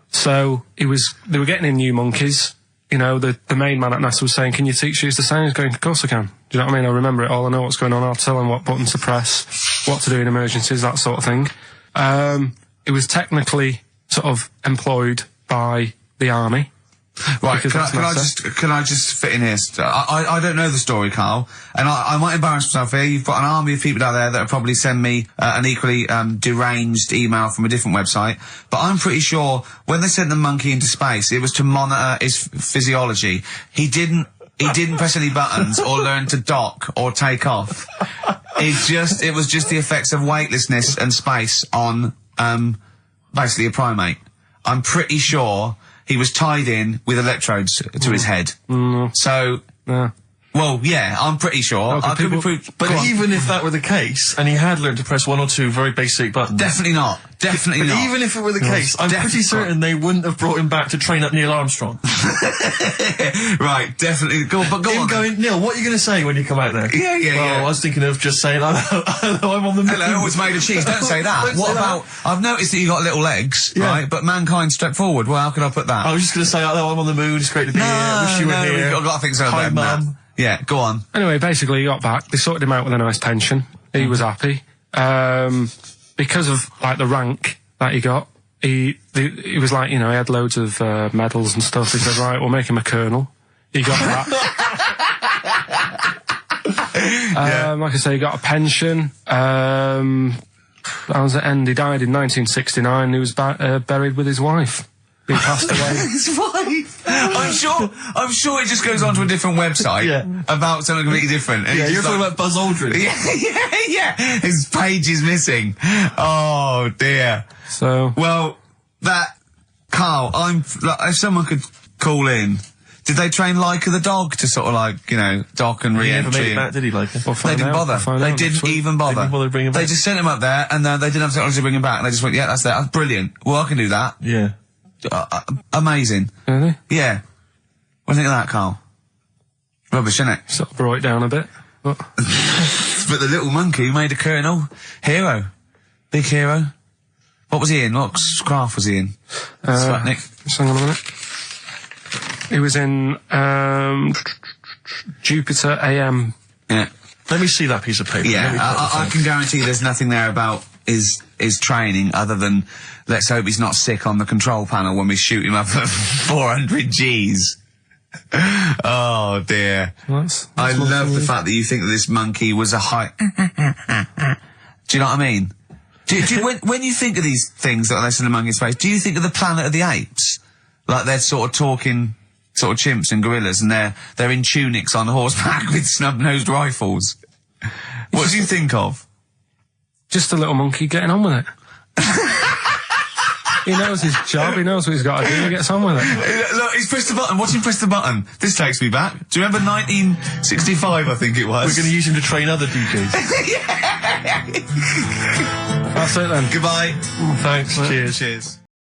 So they were getting in new monkeys. The main man at NASA was saying, can you teach us the sound? He's going, of course I can. Do you know what I mean? I remember it all. I know what's going on. I'll tell them what buttons to press, what to do in emergencies, that sort of thing. It was technically sort of employed by the army. Right, can I just fit in here? I don't know the story, Karl, and I might embarrass myself here. You've got an army of people out there that will probably send me an equally deranged email from a different website, but I'm pretty sure when they sent the monkey into space, it was to monitor his physiology. He didn't press any buttons or learn to dock or take off. It was just the effects of weightlessness and space on basically a primate. I'm pretty sure he was tied in with electrodes to his head. So, well, yeah, I'm pretty sure. Okay, I could be proved. But even if that were the case, and he had learned to press one or two very basic buttons... Definitely not. Definitely but not. even if it were the case, I'm pretty certain they wouldn't have brought him back to train up Neil Armstrong. Right, definitely. Go on. Neil, what are you going to say when you come out there? Yeah. I was thinking of just saying, hello, I'm on the moon. Hello, it's made of cheese. Don't say that. What about... I've noticed that you got little legs, right? But mankind stepped forward. Well, how can I put that? I was just going to say, hello, I'm on the moon. It's great to be here. Wish you were here. I've got to think so. Hi, Mum. Yeah, go on. Anyway, basically he got back. They sorted him out with a nice pension. He was happy. Because of, the rank that he got, he was like, he had loads of medals and stuff. He said, right, we'll make him a colonel. He got that. Like I say, he got a pension. That was the end. He died in 1969. He was buried with his wife. He passed away. His wife. I'm sure it just goes on to a different website about something completely different. And you're talking about Buzz Aldrin. Yeah. His page is missing. Oh dear. So well, Karl, if someone could call in Did they train Leica the dog to sort of like, you know, dock and He never re-entry? made it back, did he, like? They didn't bother. They didn't even bother. They didn't bother to bring him They back. just sent him up there, and they didn't have technology to bring him back. And they just went, yeah, that's that. That's brilliant. Well, I can do that. Yeah. Amazing. Really? Yeah. What do you think of that, Carl? Rubbish, isn't it? Sort of brought it down a bit. But But the little monkey made a colonel. Hero. Big hero. What was he in? What craft was he in? Sputnik. just hang on a minute. He was in Jupiter AM. Yeah. Let me see that piece of paper. Let me Yeah, put I can guarantee there's nothing there about his training other than let's hope he's not sick on the control panel when we shoot him up at 400 Gs. Oh dear. I love the fact that you think that this monkey was a high... Do you know what I mean? Do you, when you think of these things that are less than a monkey's face, do you think of the Planet of the Apes? Like they're sort of talking sort of chimps and gorillas and they're in tunics on horseback with snub-nosed rifles. What do you think of? Just a little monkey getting on with it. He knows his job, he knows what he's got to do, he gets on with it. Look, he's pressed the button. Watch him press the button. This takes me back. Do you remember 1965, I think it was? We're going to use him to train other DJs. That's it then. Goodbye. Thanks. Cheers. Cheers.